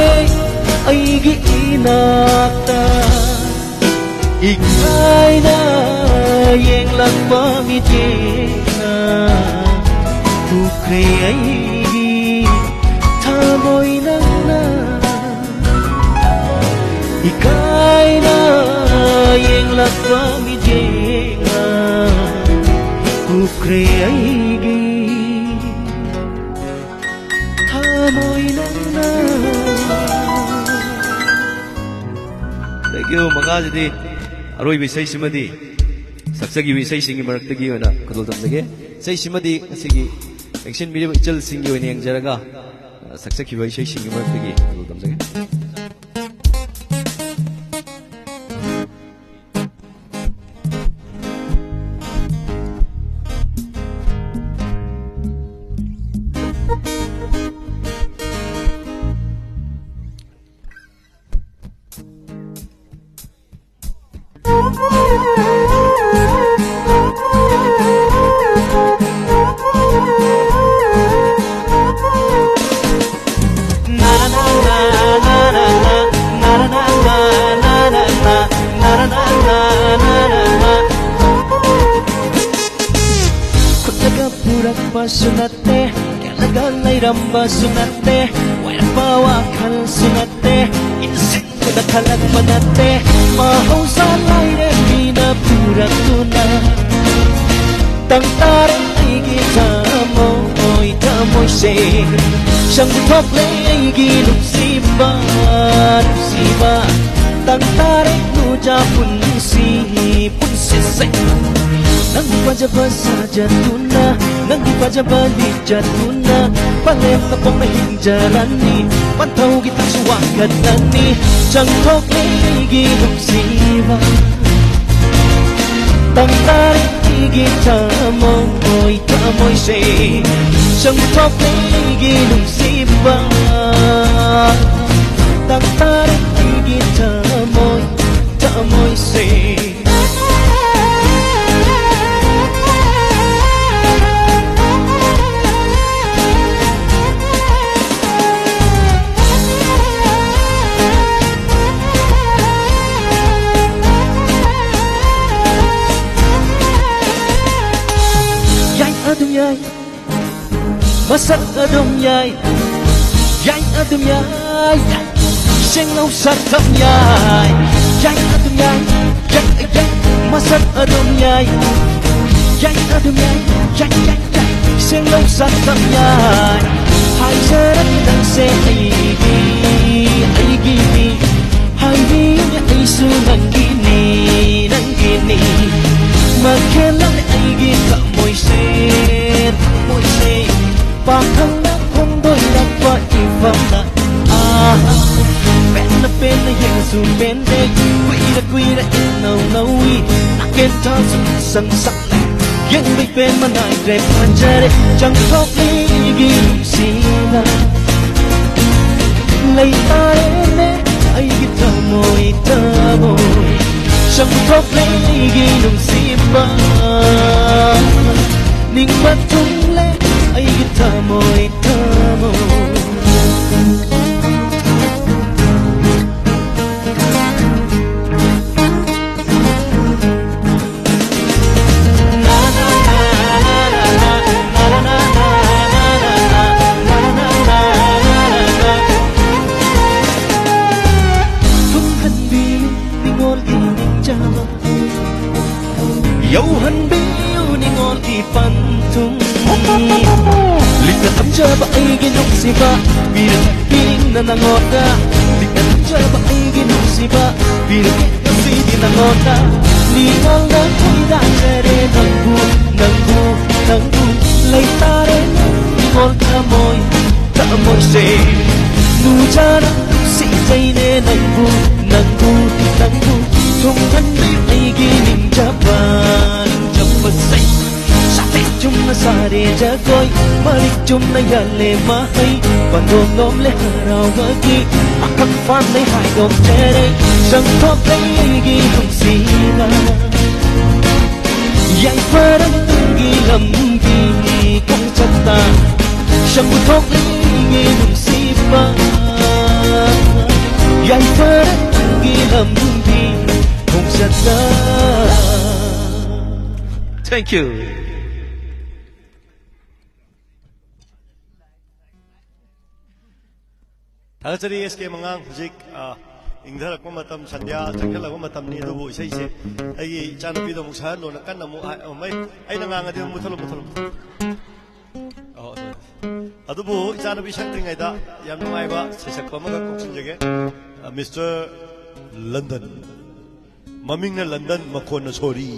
ay giinakta ikay na yang lagpamitin na kukray ay tamoy nang na ikay na yang lagpamitin na kukray ay tamoy nang na. Thank you. Makasidi aroy bisay simadi saksagi bisay singi maraktagi wana kadol tamdage say simadi asigi action video ichal singi wana yang jaraga saksagi bisay singi maraktagi kadol tamdage sunate kalagalay ramba sunate wayang pawakal sunate insin ko na kalagmanate mahausalay na pinapurak tuna tangtarang ay gitamo oy tamoy say siyang butoklay ay ginupsiba nupsiba tangtarang nuja punsisay nang pajaba sa jatuna nang pajaba di jatuna palem na pong nahinjalani pantaw kitang suwagat nani jangkok ay ginupsiba tangtaring igitamo oy tamoy say jangkok ay ginupsiba tangtaring igitamo tamoy say adum yai masak adum yai adum yai sing lau satam yai adum yai masak adum yai adum yai sing lau satam yai hai sarat dan se ai gini hai ni ai su nang gini makelang ai gita moiset pakang na kung doy na pa ibang na na pen na yang su pen day Kuira inaw nawi Akin ta su sang sak Yang may pen manay grep manjare Chẳng khóc ligi sila Lay tayo ne ay kita mo'y tamoy Chẳng khóc ligi nung simba Ning batung le ay kita mo'y tamoy Yauhan biu ni ngol ki pantung Likat am jaba ay ginok siba Bilang piling na nangoda Likat am jaba ay ginok siba Bilang kasi di nangoda Ningol na kuida sere nanggu Lay tare ningol kamoy se Nujara si jay ne nanggu Tung han biu ay gining jaban say Sate chum na sare jagoy Malik chum na yale mahay Pandom nom le haraw gagi Akak fan le hai dom tere Sang top le gi hong sila Yang parang gi lam gi kong chata Sang top le gi hong sipa Yang parang gi lam gi kong chata Thank you. Thakachari SK Mangang hujik ingdharakpa matam sandhya changkhalakpa matamni adubu isaise aigi ichanapido amuk sahan lona kanna amuk mai aina ngangadi muthalo adubu ichanapi sakringaida yam nungaiba sesakpa amaga koksinjage Mr. London mamingna London makhonna sori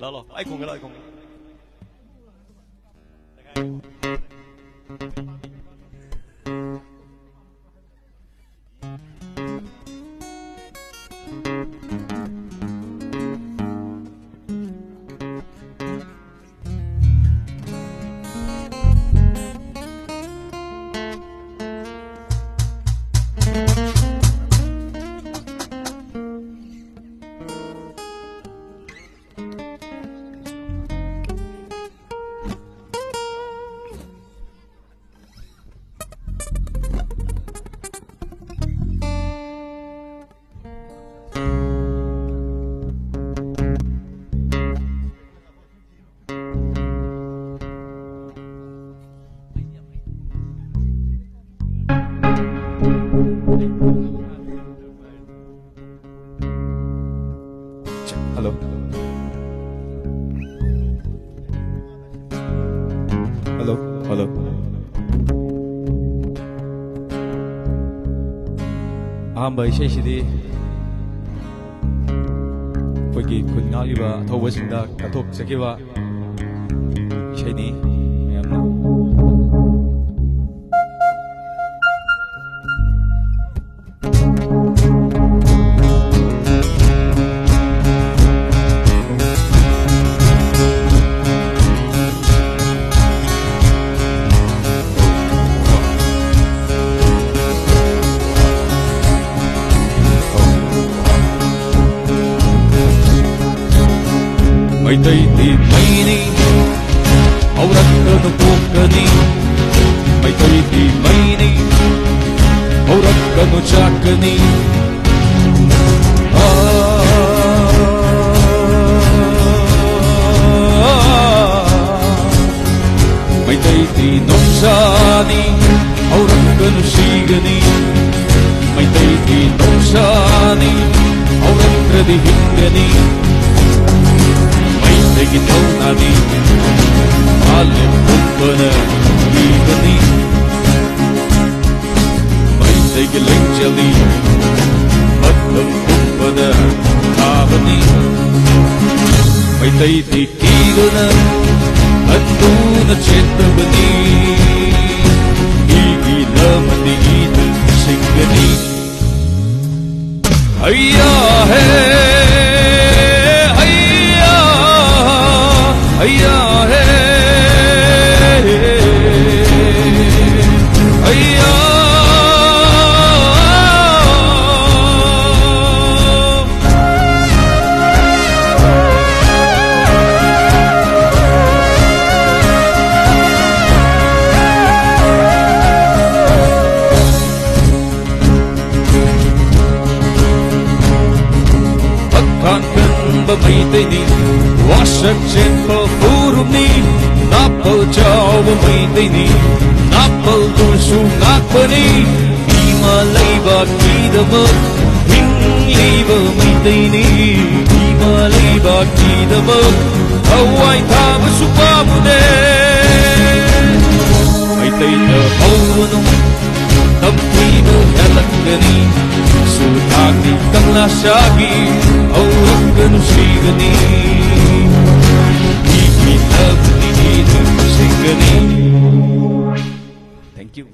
Lalo, ai cùng cái lại cùng. Hello. Hello. Ahamba ishaysidi koigi khun ngaliba thawbasingda kathok chakiba ishaini mayamna Mày tây thì mày đi Âu đất cơ nó cuộc cơ đi Mày tây thì mày đi Âu đất cơ nó chắc cơ đi Mày tây thì nông xa đi Âu đất cơ nó xì cơ đi Mày tây thì nông xa đi Âu đất cơ đi hít cơ đi Take it on Nadi, Alim Kumpana, Vivani. May take a link jelly, Matam Kumpana, Avani. May take the Kigana, Atuna Chetavani. Igi Lamani, Sing ꯅꯨꯡꯁꯤꯒꯅꯤ Ayya hey, ayya, ayya hey, ayya. Mây tây đi hóa sắc trên bờ phố rùm ni nắp bờ trao bờ mây tây đi nắp bờ tuôn xuống ngát bờ ni đi mà lấy bạc đi đâm mơ hình lấy bờ mây tây đi đi mà lấy bạc đi đâm mơ hậu ai tha mà xuống qua bờ đê mây tây nở hậu nung tâm thi bờ nhà lắc gani sự thang đi tăng la shagi Auranggan Srigani Deeply loved Srigani Thank you.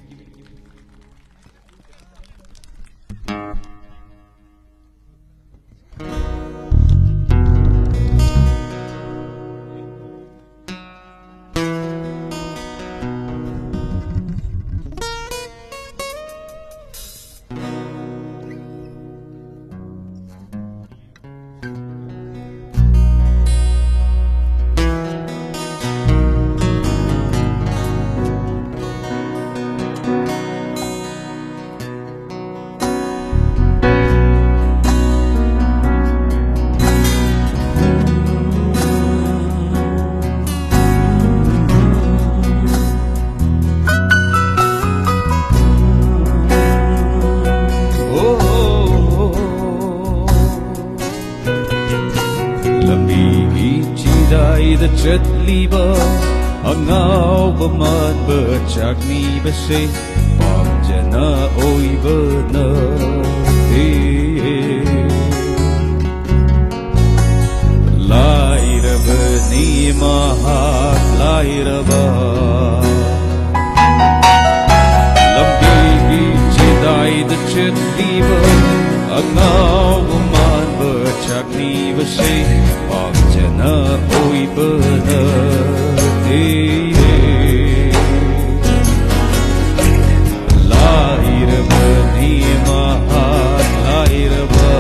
Chất ly bơ ang ngao bơ man bơ chak ni bơ se pam jana oi bơ na lai ra bơ ni ma ha lai ra ba lam di chi dai the chất ly bơ ang ngao bơ man bơ chak ni bơ se pam jana oi bơ na lai ra bơ ni ma ha lai ra ba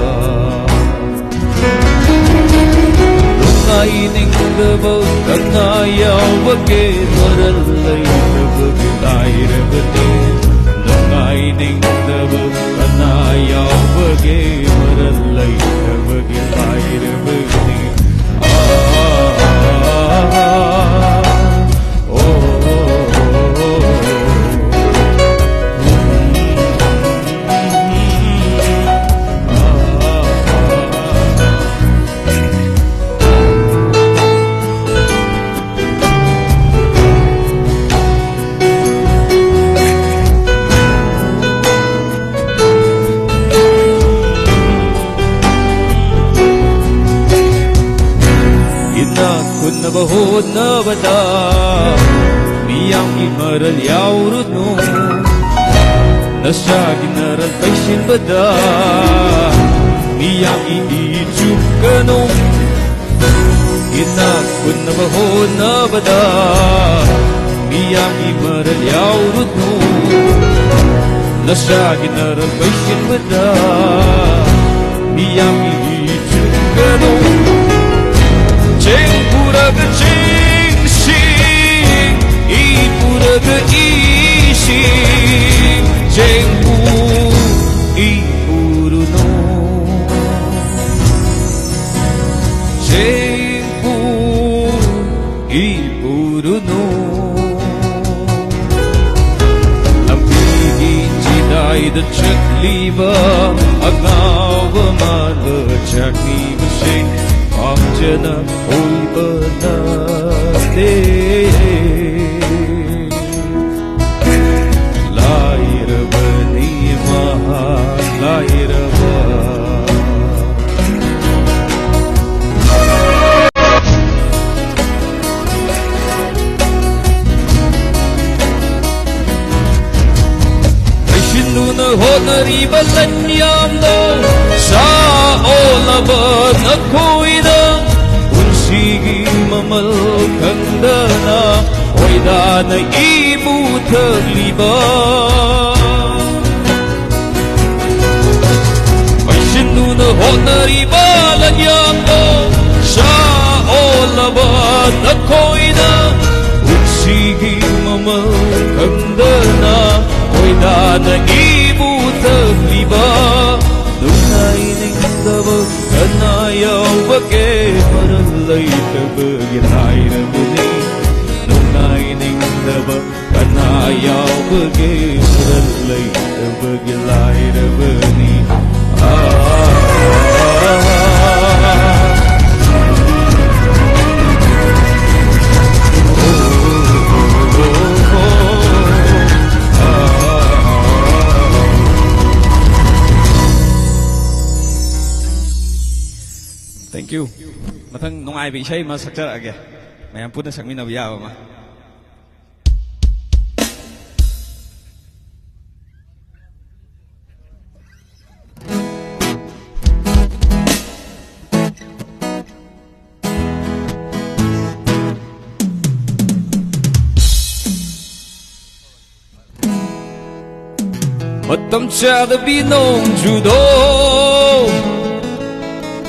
ai ning the bo kana yaw ba ke maral lai the bo lai ra ba ni ai ning the bo kana yaw ba ke maral lai the bo lai ra ba ni Bahod na bada miyang imaral yaurut no nasagi naral paisin bada miyang iijuk kano inakun na bahod na bada miyang imaral yaurut no nasagi naral paisin bada miyang iijuk kano Cheng pura ke cheng sing I pura ke I sing Cheng pu I puru no Cheng pu I puru no Lampigi chidai the chak liva Agawa man the chak liva sing Jana oi bana de lai ra bani maha lai ra ba Ai shin nu na ho hotnariba lanyamdo sa olaba nakoida unsigi mamal kandana oida na ibuthaliba Sinuna hotnariba lanyamdo sa olaba nakoida unsigi mamal kandana oida na ibuthaliba nunay ningdaba kanayaw bake maralay tabagi layrabuni nunay ningdaba kanayaw bake maralay tabagi layrabuni Thank you. Mathang nungai bi isai ma sakchar age. Mayam puna sakmina biya ma. Matam chada binong judo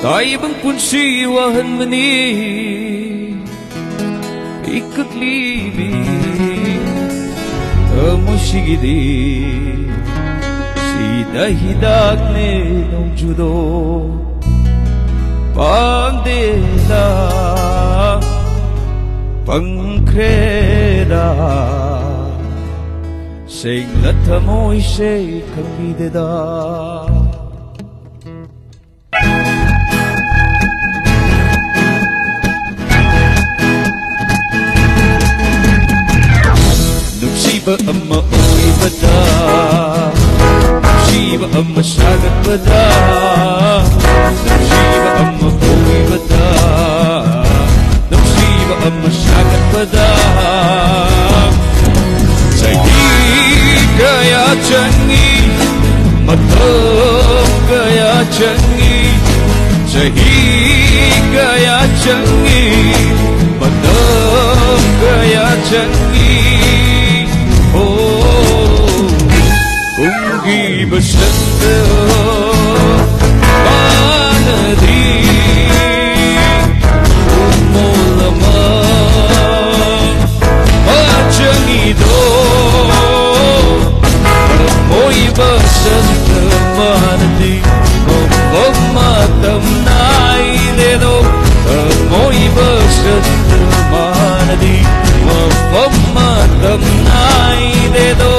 Taibang punsi wahan mani Ikaklibi Amushigidi Sida hidak ne nong judo Pandela Pangkreda Sing latamoy say kambideda Nungsiba ang maoy bada Nungsiba ang masagat bada Nungsiba ang maoy bada Nungsiba ang masagat bada Gaya changi matam gaya changi sahi gaya changi matam gaya changi oh ungi basanta banadi umolama machangi do Moy basan manati Mong matam nai dedo Moy basan manati Mong matam nai dedo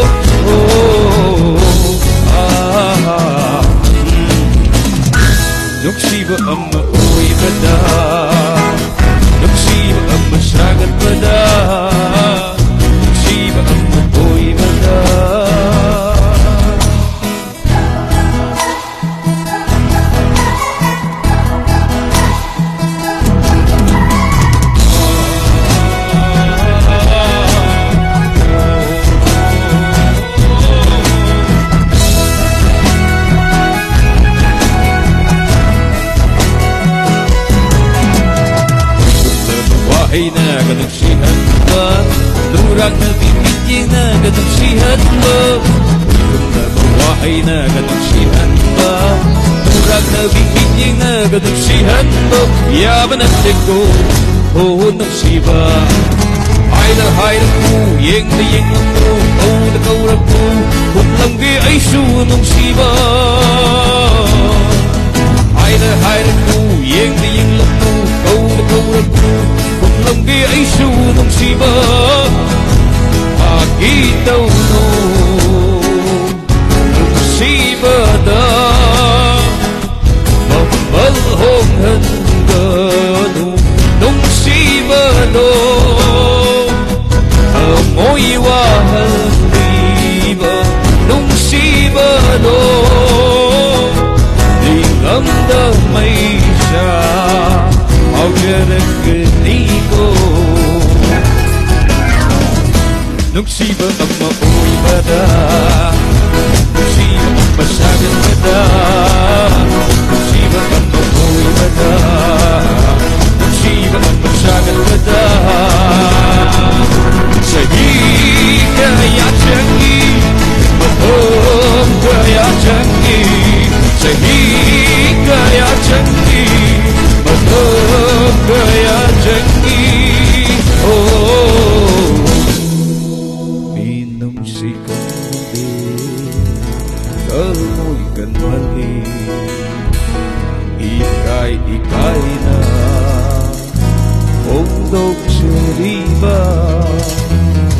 Nuksiba ang maoy bada Nuksiba ang masagat bada Nuksiba ang maoy bada Ay naganuksihan ba Lurang na bibigyan naganuksihan ba Kung nabawahay naganuksihan ba Lurang na bibigyan naganuksihan ba Yaman at liko Oo nagsiba Ay na ku Yeng na yeng lang mo Oo na kaurag ko Kung lang di ay sunong siba Ay na ku Yeng na yeng lang mo Oo na kaurag ko Langgi ay sunong siba Akitaw no Nung siba da Mamalhong handa no Nung siba no Amoy wahal diba Nung siba no Dingam damay siya Augeragnigo Nungsiba ang maoy bada Nungsiba ang masagantada Nungsiba ang mabuibada Nungsiba ang masagantada Sahi kaya changi Mahom kaya changi Sahi kaya changi Mahom kaya changi Oh Minungsikan Kalmo'y kanmali Ikay na Pondok seriba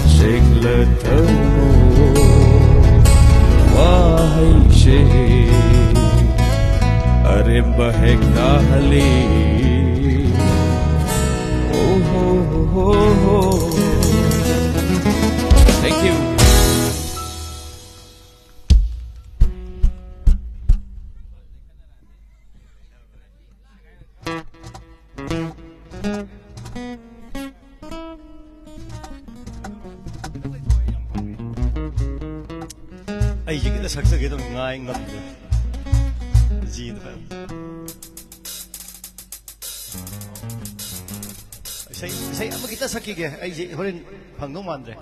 Senglatan mo Wahai syekh Arembahek na hali Oh, oh, oh, oh. Thank you. Ay kita saksak itu ngai ngap Zin fa Saya apa kita sakit ke ai je horen phangdong mandre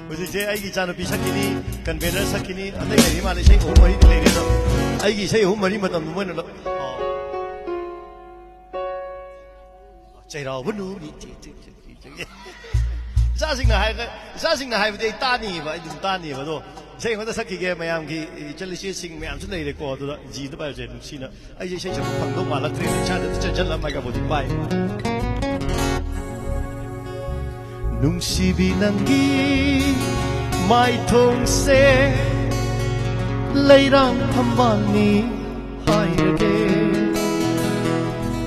Uji je ai gi chana pi sakini convener sakini andai ai ma le sai ho mari le re do ai gi sai ho mari matam mo na lo Chai rao bunu ni Sa sing na hai ba dei ta ni ba ai dum ta ni ba do Saya ingin sakit ke mayam ki cili sing mayam tu nai rekod tu ji tu baca je sini. Aje saya cakap panggung malah train cara tu jalan mereka boleh baik. Nung si binangi mai thong se leirang thambang ni hai rege.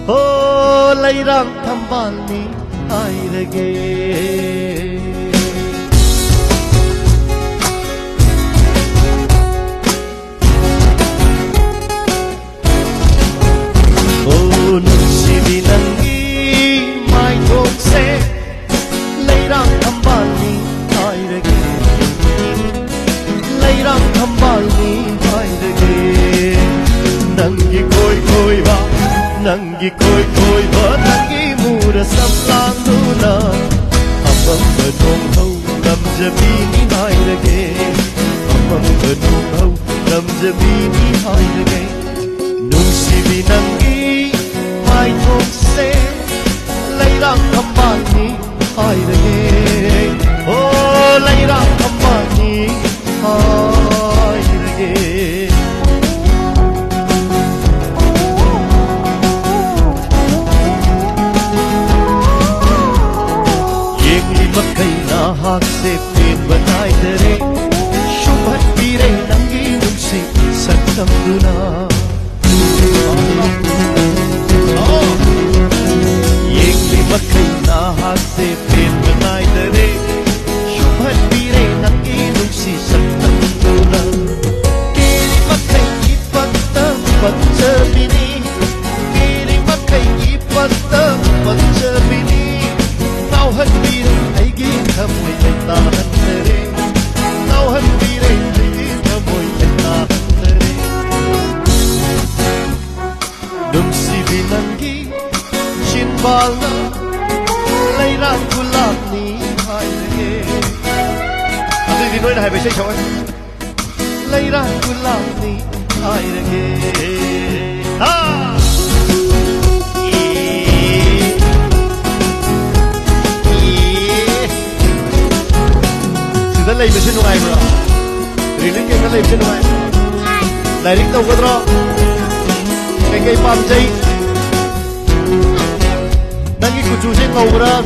Oh leirang thambang ni hai rege. Nung si binangi mai thong se leirang thambal ni hai rege leirang thambal ni hai rege nangi koi ba nangi koi ba nangi mura samlang duna amam badong hau nam jabi ni hai rege amam badong hau nam jabi ni hai rege nung si binangi mai thong se leirang thambal ni hai rege oh leirang thambal ni hai rege yeng makai na hak se pin banai dere shubhat pire nangi nungsi satam duna Makai na hase pin banai dere shubhat pire nangi nungsi saktan duna kiri makai ipatta panchabini kiri makai ipatta panchabini nauhat pire aigi thamoi ta handere nauhat pire aigi thamoi ta handere nungsi binangi chinbal na leirang gulab ni hai rege Adi di noi na hai besai chawai leirang gulab ni hai rege ha Sida lei besai nungai bro Riling ke lei besai nungai Lairing tau kodro Kengai pam jai Nangi kucu sih ngobra,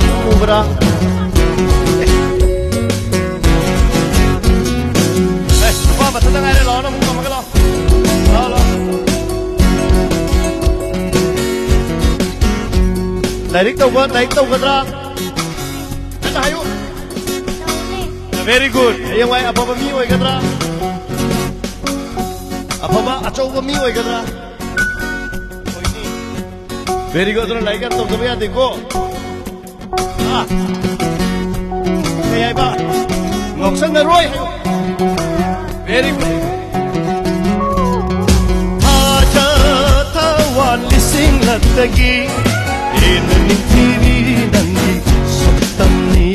apa betul nggak ada lo, nggak mau lo, lo. Naik tau kedra, kita ayo. Very good. Yang wai apa mi wai kedra, apa acau mi wai kedra. Very good, orang lagi kan tu ya tengok. Ah, kayak apa? Ngok sang ngeroi. Very good. ꯂꯛꯇꯒꯤ ꯍꯦꯟꯅ ꯅꯤꯡꯊꯤꯕꯤ ꯅꯪꯒꯤ ꯁꯛꯇꯝꯅꯤ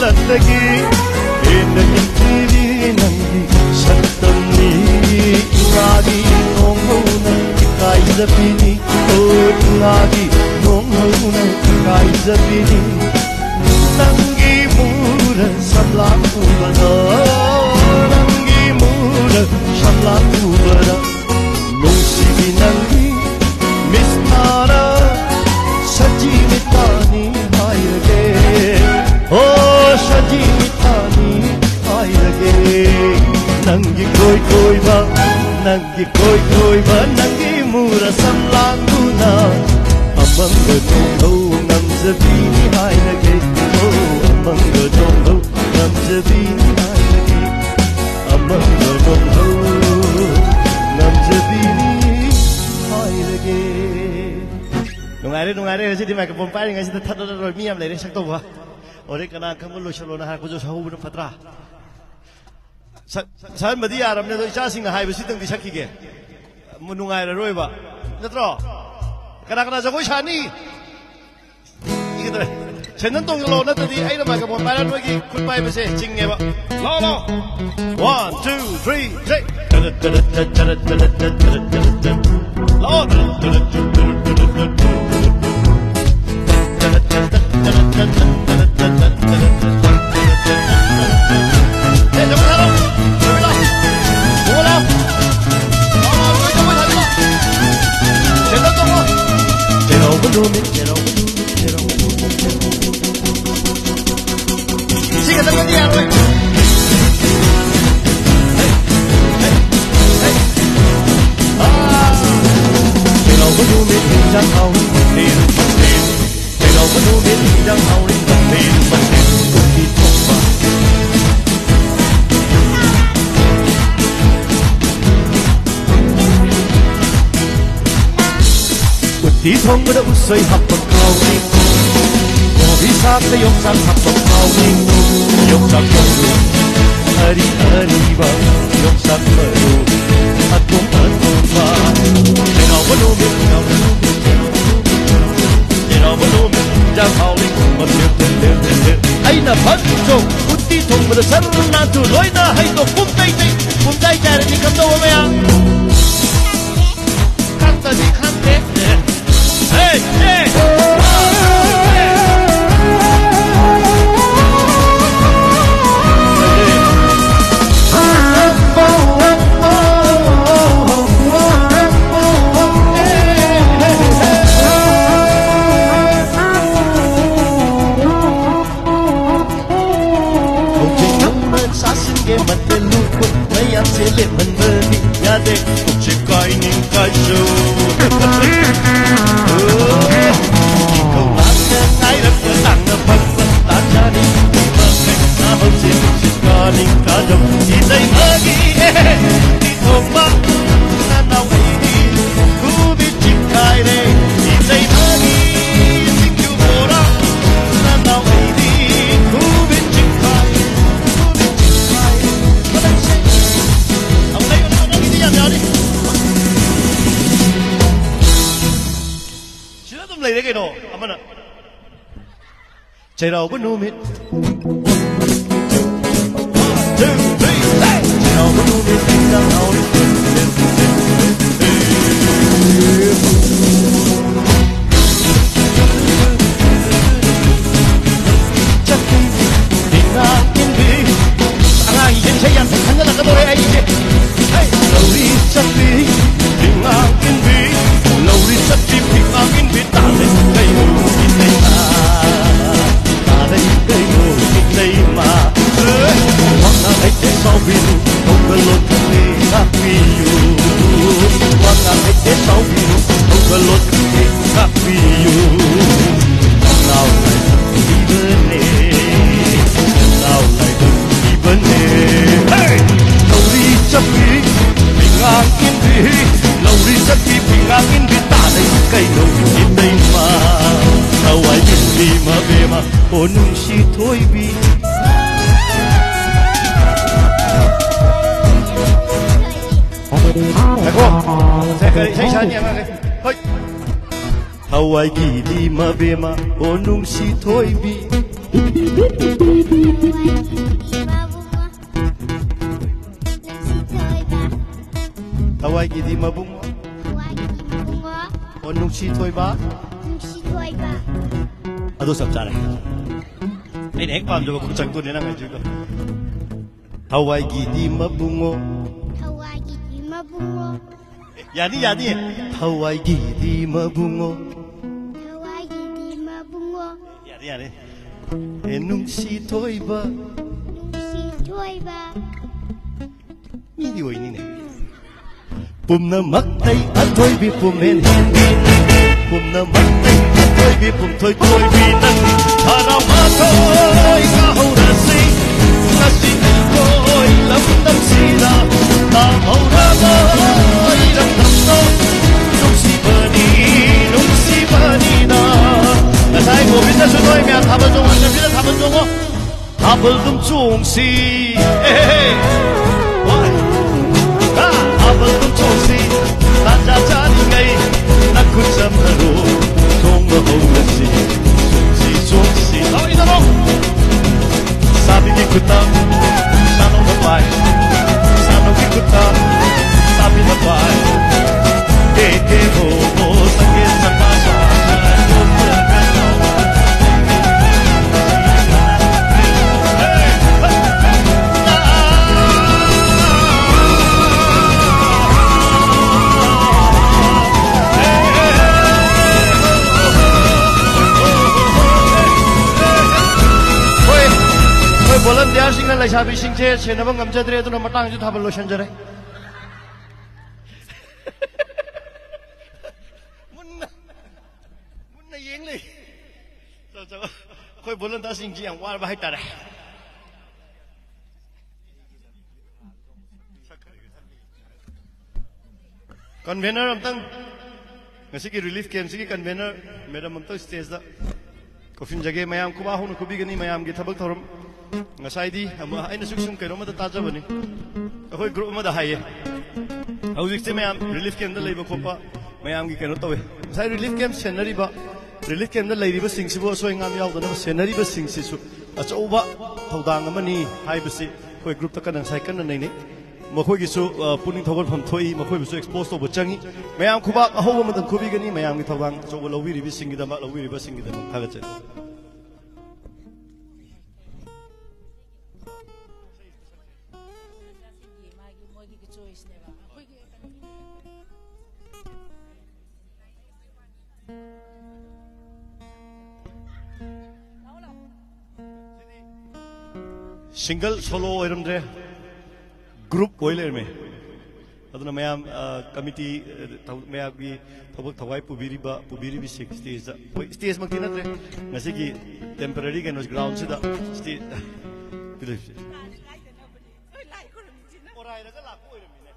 ꯂꯛꯇꯒꯤ ꯍꯦꯟꯅ ꯅꯤꯡꯊꯤꯕꯤ ꯅꯪꯒꯤ ꯁꯛꯇꯝꯅꯤ ꯏꯉꯥꯒꯤ ꯅꯣꯡꯍꯧꯅ ꯏꯀꯥꯏꯖꯕꯤꯅꯤ ꯏꯉꯥꯒꯤ ꯅꯣꯡꯍꯧꯅ ꯏꯀꯥꯏꯖꯕꯤꯅꯤ ꯅꯪꯒꯤ ꯃꯨꯔ ꯁꯝꯂꯥꯡ ꯎꯕꯗ ꯅꯪꯒꯤ ꯃꯨꯔ ꯁꯝꯂꯥꯡ ꯎꯕꯗ ꯅꯨꯡꯁꯤꯕꯤ ꯅꯪꯒꯤ ꯃꯤꯁꯅꯥꯔ ꯁꯖꯤ ꯃꯤꯇꯥꯅꯤ ꯍꯥꯏꯔꯒꯦ ꯁꯖꯤ ꯃꯤꯇꯥꯅꯤ ꯍꯥꯏꯔꯒꯦ ꯅꯪꯒꯤ ꯀꯣꯏ ꯀꯣꯏꯕ ꯅꯪꯒꯤ ꯀꯣꯏ ꯀꯣꯏꯕ ꯅꯪꯒꯤ ꯃꯨꯔ ꯁꯝꯂꯥꯡꯗꯨꯅ ꯑꯃꯪꯒ ꯅꯣꯡꯍꯧ ꯉꯝꯖꯕꯤꯅꯤ ꯍꯥꯏꯔꯒꯦ ꯑꯃꯪꯒ ꯅꯣꯡꯍꯧ ꯉꯝꯖꯕꯤ니 하이게 아망가 농호 남자비니 하이게 nungare jadi microphone paring ngai sida thadar mi am lere sak to ba ore kana kham lo shalo na ha ko jo sahu bu phatra san madi aram ne do cha sing hai bu sidang di sakhi ge munungai ra roi ba natro kana kana jagoi shani 이거들 쟤는 또 일로 나더니 아이로 막아 뭐 말하는 거기 굿바이 버세 징해 봐 로로 1 2 3 셋 Sigue también día, güey. Pero bueno, me pintan a un papel, pero bueno, me pintan a un papel, y toma. Uti thong da usai happak kauni Bisakta yoksak happak kauni Yoksak kauni Hari hari ba Yoksak maru Atum atum ba Tena walumit Tena walumit Jang kauni Masir ten ten ten ten Aina pancho Uti thong da sarna tu loina Hai to kumtai jari ni kamda wa maya Kanta di kante Hey hey Lệ mình mơ đi nhà để cuộc chơi coi những cái show câu hát ngay rất là nặng là phần ta cha đi mà cách ta không chỉ có những cá đồng chỉ dây mơ đi đi thong ba na nào ấy đi cứ biết chìm cài đây chỉ dây mơ đi xin chú bồ ra na nào ấy đi cứ biết chìm cài Sila tum lay cái đồ, ama na. Chạy đầu có nụ mít. 1 2 3 chạy đầu có nụ mít đang nào đi. Chắc tình ngang in đi. Ang ay yên say yan, hanya lang ka ay iye. Lâu đi chắc đi, tình ngang in đi. Lâu đi chắc đi, tình ngang in đi. Ta đây cây ngô in đây mà, ta đây cây ngô in đây mà. Hoặc là hãy để sau view, không có lối không đi khác view. Hoặc là hãy để sau view, không có lối không đi khác view. Nào lại đi bên này, nào lại đi bên này. Lâu đi chắc đi, tình ngang in đi. Lâu đi chắc đi, tình ngang in đi. Ta đây cây ngô in đây mà. Đâu ai biết đi mà về mà, ôn si thôi bi. Ako, saya sanya ngai. Hoi. Hawaii di mabema onung si toibi. Hawaii di mabungo onung si toiba. Aduh sab chare. Ini ek pam jo ko chang tu ne na ngai ju ko. Hawaii di mabungo. Yani. Hawaii di mabungo. Yani. Enung si toiba. Ini oi ni ne. Pum na mak tay atoi bi pum hen hen bi. Pum na mak tay atoi bi pum toi bi nan. Hana ma toi ka ho ra si. Na si toi lam nam si la. Na ho ra ma lam nam no. Nung si bani na. Na sai ko bin na su toi mya tha ba jong an bin na tha ba jong o. Tha ba dum chung si. Tanda jani ngai na kucham haro tong ho na si tao ina no sabi di kutam sano na pai sano di kutam sabi na pai ke ho sakit sakasa volunteer sing na lai sabi sing che na bang gamja dre tu na matang ju thabal lotion jare munna yeng le so koi volunteer sing ji ang war ba hai tare convener amtang ngasi ki relief camp sigi convener madam amtang stage da kofin jage mayam kuba hunu kubi gani mayam gi thabak thorum ngasai di aina suksum kaino mata taja bani akoi group ma da haye hauzik se mayam relief camp da leiba khopa mayam gi kaino tawe ngasai relief camp scenery ba relief camp da leiriba singsibo soi ngam yaw da scenery ba singsi su achauba thodang amani haibasi koi group ta kanang sai kan nei nei makhoi gi su puning thogol pham thoi makhoi bi su expose to bachangi mayam khuba ahoba madan khubi gani mayam gi thodang achauba lowi ribi singi da ma lowi riba singi da thaga che single solo oiramdre group boiler me aduna mayam committee mayam gi thobak thawai pubiribi stage mak tinatre ngasi gi temporary ganos ground sida stage orai raga la ko oiramine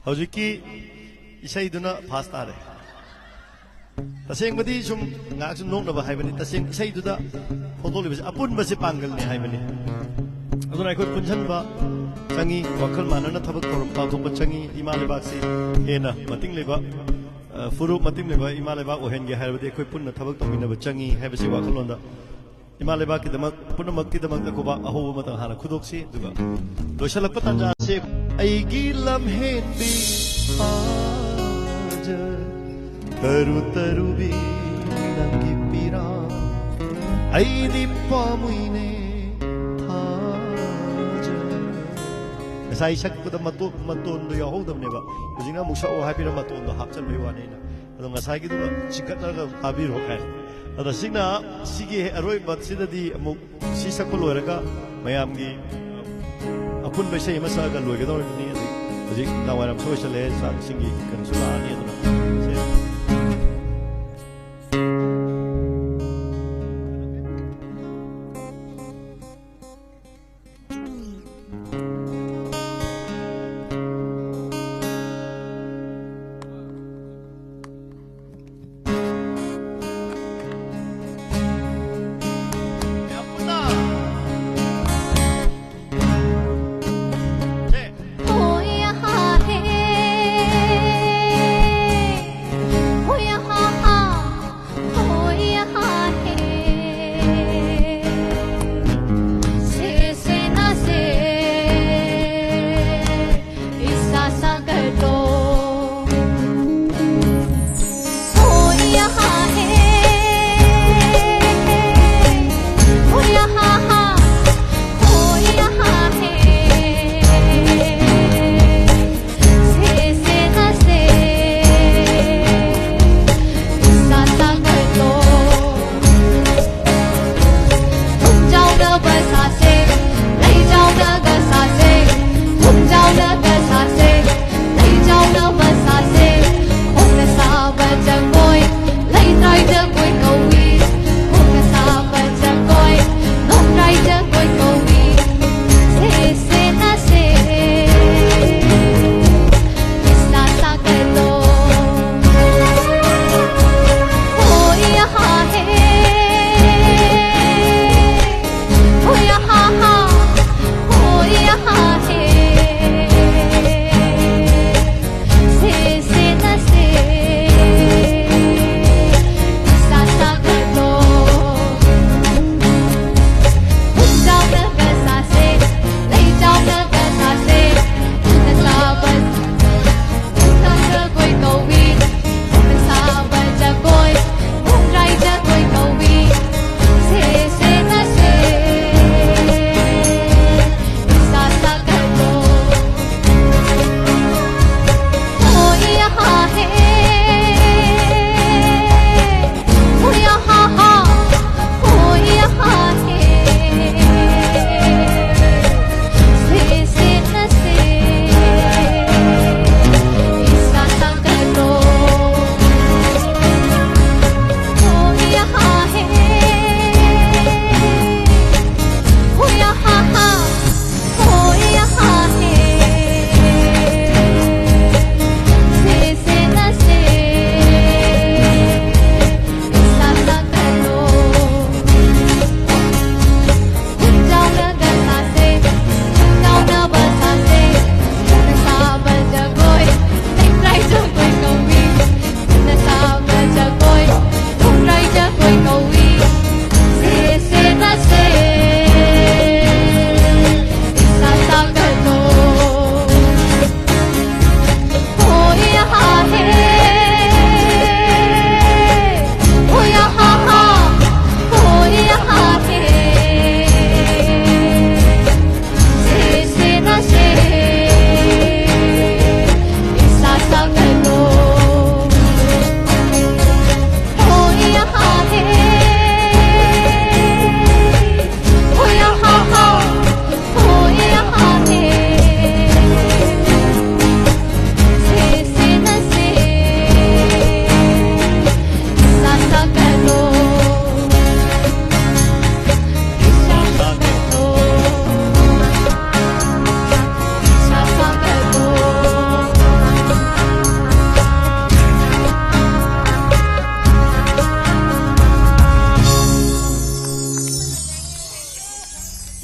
ꯍꯧꯖꯤꯛꯀꯤ ꯏꯁꯩꯗꯨꯅ ꯐꯥꯁ ꯇꯥꯔꯦ तसेंबदी सुम ngak sum noknaba haibani taseng isai duda photolibase apunbase pangalni haibani aduna ikoi punjanba changi wakhal manana thabak torum pathokba changi imalebak se hena mating leba furu mating leba imalebak ohenge haibadi ikoi punna thabak tominaba changi haibase wakhalonda imalebak ki damak punamak ki damak koba ahoba matang hala khudoksi duga loisalakpa tanja se aigi lamhendi aja Taru taru bilang kipira ay di pamuine haja Nasay isak ko da maton do yaho dam neba Ujina musa o happy na maton do hapsan bewa nina Adong ngasay gitu ba sikat na ka kabir ho kaya Ada signa sige aroy bat sida di amuk sisak ko loy ka mayam gi apun ba siya masa ka loy ka daw ni Ujik nawaram social eh sa singi kan sula ni adong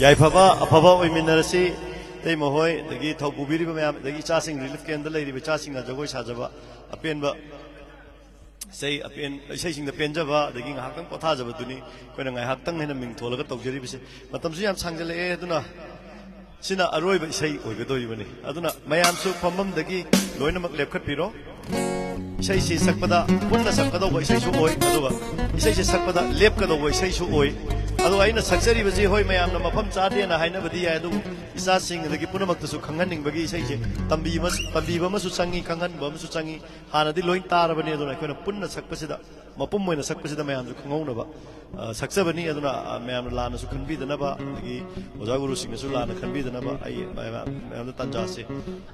ꯌꯥꯏꯐꯕ ꯑꯐꯕ ꯑꯣꯏꯃꯤꯟꯅꯔꯁꯤ ꯇꯩ ꯃꯍꯣꯏ ꯑꯗꯒꯤ ꯊꯧ ꯄꯨꯕꯤꯔꯤꯕ ꯃꯌꯥꯝ ꯑꯗꯒꯤ ꯏꯆꯥꯁꯤꯡ ꯔꯤꯂꯤꯐ ꯀꯦꯝꯗ ꯂꯩꯔꯤꯕ ꯏꯆꯥꯁꯤꯡꯅ ꯖꯒꯣꯏ ꯁꯥꯖꯕ ꯑꯄꯦꯟꯕ ꯏꯁꯩꯁꯤꯡꯗ ꯄꯦꯟꯖꯕ ꯑꯗꯒꯤ ꯉꯥꯏꯍꯥꯛꯇꯪ ꯄꯣꯊꯥꯖꯕꯗꯨꯅꯤ ꯑꯩꯈꯣꯏꯅ ꯉꯥꯏꯍꯥꯛꯇꯪ ꯍꯦꯟꯅ ꯃꯤꯡꯊꯣꯜꯂꯒ ꯇꯧꯖꯔꯤꯕꯁꯦ ꯃꯇꯝꯁꯨ ꯌꯥꯝ ꯁꯥꯡꯖꯜꯂꯛꯑꯦ ꯑꯗꯨꯅ ꯁꯤꯅ ꯑꯔꯣꯏꯕ ꯏꯁꯩ ꯑꯣꯏꯒꯗꯧꯔꯤꯕꯅꯤ ꯑꯗꯨꯅ ꯃꯌꯥꯝꯁꯨ ꯐꯝꯐꯝꯗꯒꯤ ꯂꯣꯏꯅꯃꯛ ꯂꯦꯞꯈꯠꯄꯤꯔꯣ ꯏꯁꯩꯁꯤ ꯁꯛꯄꯗ ꯄꯨꯟꯅ ꯁꯛꯀꯗꯧꯕ ꯏꯁꯩꯁꯨ ꯑꯣꯏ ꯑꯗꯨꯒ ꯏꯁꯩꯁꯤ ꯁꯛꯄꯗ ꯂꯦꯞꯀꯗꯧꯕ ꯏꯁꯩꯁꯨ ꯑꯣꯏ ꯑꯗꯨꯒ ꯑꯩꯅ ꯁꯛꯆꯔꯤꯕꯁꯤ ꯍꯣꯏ ꯃꯌꯥꯝꯅ ꯃꯐꯝ ꯆꯥꯗꯦꯅ ꯍꯥꯏꯅꯕꯗꯤ ꯌꯥꯏ ꯑꯗꯨꯕꯨ ꯏꯆꯥꯁꯤꯡ ꯑꯗꯒꯤ ꯄꯨꯝꯅꯃꯛꯇꯁꯨ ꯈꯪꯍꯟꯅꯤꯡꯕꯒꯤ ꯏꯁꯩꯁꯦ ꯇꯝꯕꯤꯕ ꯑꯃꯁꯨ ꯆꯪꯉꯤ ꯈꯪꯍꯟꯕ ꯑꯃꯁꯨ ꯆꯪꯉꯤ ꯍꯥꯟꯅꯗꯤ ꯂꯣꯏ ꯇꯥꯔꯕꯅꯤ ꯑꯗꯨꯅ ꯑꯩꯈꯣꯏꯅ ꯄꯨꯟꯅ ꯁꯛꯄꯁꯤꯗ ꯃꯄꯨꯝ ꯑꯣꯏꯅ ꯁꯛꯄꯁꯤꯗ ꯃꯌꯥꯝꯁꯨ ꯈꯪꯍꯧꯅꯕ ꯁꯛꯆꯕꯅꯤ ꯑꯗꯨꯅ ꯃꯌꯥꯝꯅ ꯂꯥꯟꯅꯁꯨ ꯈꯟꯕꯤꯗꯅꯕ ꯑꯗꯒꯤ ꯑꯣꯖꯥ ꯒꯨꯔꯨꯁꯤꯡꯅꯁꯨ ꯂꯥꯟꯅ ꯈꯟꯕꯤꯗꯅꯕ ꯑꯩ ꯃꯌꯥꯝꯗ ꯇꯥꯟꯖꯥꯁꯦ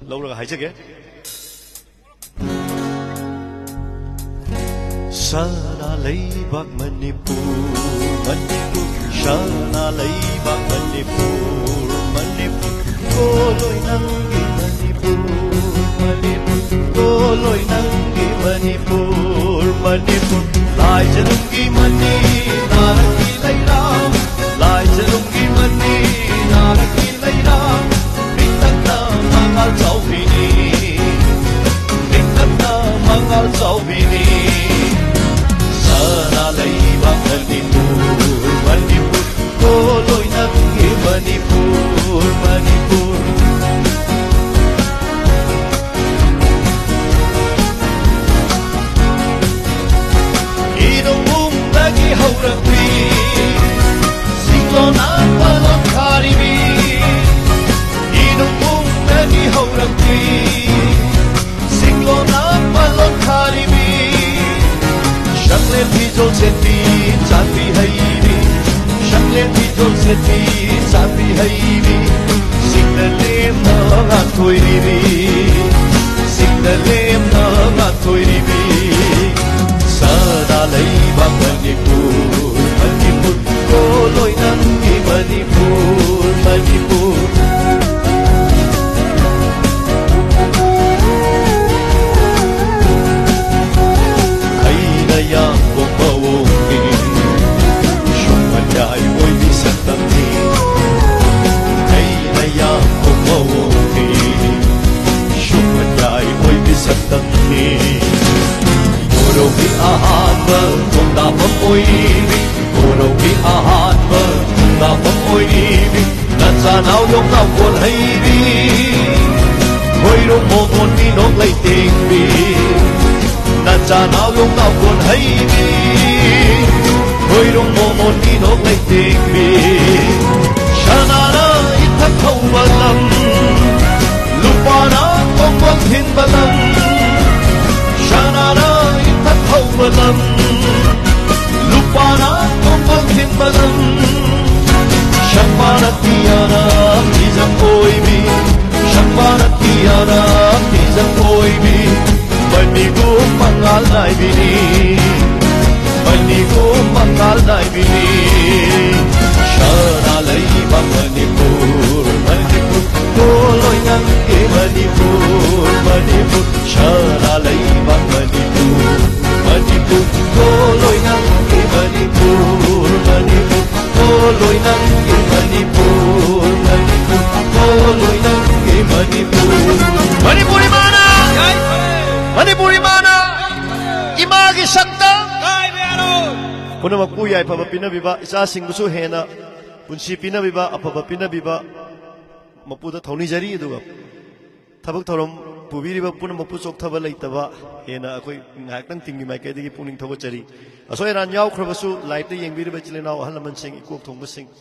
ꯂꯧꯔꯒ ꯍꯥꯏꯖꯒꯦ ꯁꯅꯥ ꯂꯩꯕꯥꯛ ꯃꯅꯤꯄꯨꯔ ꯃꯅꯤꯄꯨꯔ ꯁꯅꯥ ꯂꯩꯕꯥꯛ ꯃꯅꯤꯄꯨꯔ ꯃꯅꯤꯄꯨꯔ ꯀꯣꯂꯣꯏ ꯅꯪꯒꯤ ꯃꯅꯤꯄꯨꯔ ꯃꯅꯤꯄꯨꯔ ꯀꯣꯂꯣꯏ ꯅꯪꯒꯤ ꯃꯅꯤꯄꯨꯔ ꯃꯅꯤꯄꯨꯔ ꯂꯥꯏꯖꯔꯨꯝꯒꯤ ꯃꯅꯤ ꯅꯥꯔꯛꯀꯤ ꯂꯩꯔꯥꯡ ꯂꯥꯏꯖꯔꯨꯝꯒꯤ ꯃꯅꯤ ꯅꯥꯔꯛꯀꯤ ꯂꯩꯔꯥꯡ ꯄꯤꯛꯇꯛꯅ ꯃꯉꯥꯜ ꯆꯥꯎꯕꯤꯅꯤ ꯄꯤꯛꯇꯛꯅ ꯃꯉꯥꯜ ꯆꯥꯎꯕꯤꯅꯤ ꯁꯅꯥ ꯂꯩꯕꯥꯛ ꯃꯅꯤꯄꯨꯔ ꯃꯅꯤꯄꯨꯔ ꯀꯣꯂꯣꯏ ꯅꯪꯒꯤ ꯃꯅꯤꯄꯨꯔ ꯃꯅꯤꯄꯨꯔ 이동봉닭이 허락비 싱로나 발론 카리비 이동봉닭이 허락비 싱로나 발론 카리비 샹렌 피조 세티 잔비 하이비 샹렌 피조 세티 잔비 하이비 싱달렘 너가 토이리비 싱달렘 너가 토이리비 सदा लैबाक मणिपुर मणिपुर कोलोई नंगी मणिपुर मणिपुर हैनया बोंबवोंगी शुमन्याय ओइबि सत्तमनि हैनया बोंबवोंगी शुमन्याय ओइबि सत्तमनि Orogi ahanba kundapam oibi Orogi ahanba kundapam oibi Natsanaw yung nawon haybi Hoyrong momon minong laytingbi Natsanaw yung nawon haybi Hoyrong momon minong laytingbi Shanana itakhaw balam Lupana kongwang hinbalam Shanana balam lupana kongwang hinbalam shakmana tiyana tizang oibi shakmana tiyana tizang oibi manigo mangal naibini manigo mangal naibini shana laiba manipur manipur koloy nangge manipur manipur shana laiba manipur Manipur, koloy nanggi Manipur, Manipur, koloy nanggi Manipur, Manipur, koloy nanggi Manipur. Manipur imana, Manipur imana, imagi sakta. Punamag po yay pabapinabiba, isa singguso hena, punsi pinabiba, apabapinabiba, mapuda thoni jari iduga. Tabak thorom. Pubiriba punamag pusok thaba laytaba hena akoi ngaktan tingi maikadagi puning thogachari asoi ran yaw khrabasu laite yengbiriba chilena ahal laman sing ikok thongba sing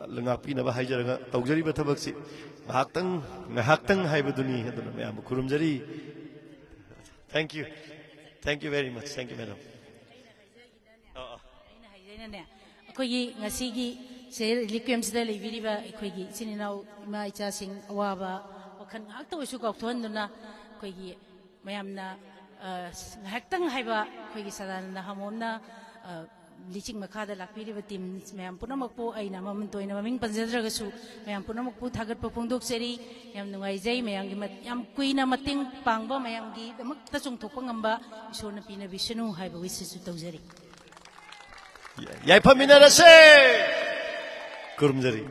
langapina ba haijaraga tawjariba thabaksi ngahaktan haibaduni aduna mayam khurumjari. Thank you very much. Thank you madam. Akoigi ngasigi se likwemsda leibiriba akoigi sininaw ima icha sing awaba kan ngakta oisu kaukthonduna koigi mayamna haktang haiba koigi sadana hamomna liching makhada lakpiriba team mayam punamakpo aina mamantoina maming panjadragasu mayam punamakpo thagatpa pongdoksari yam nungai jai mayamgi yam kuina mating pangba mayamgi damakta chungthokpa ngamba isona pina bishnu haiba wisisu tawjari Yaipaminarase ꯈꯨꯔꯨꯝꯖꯔꯤ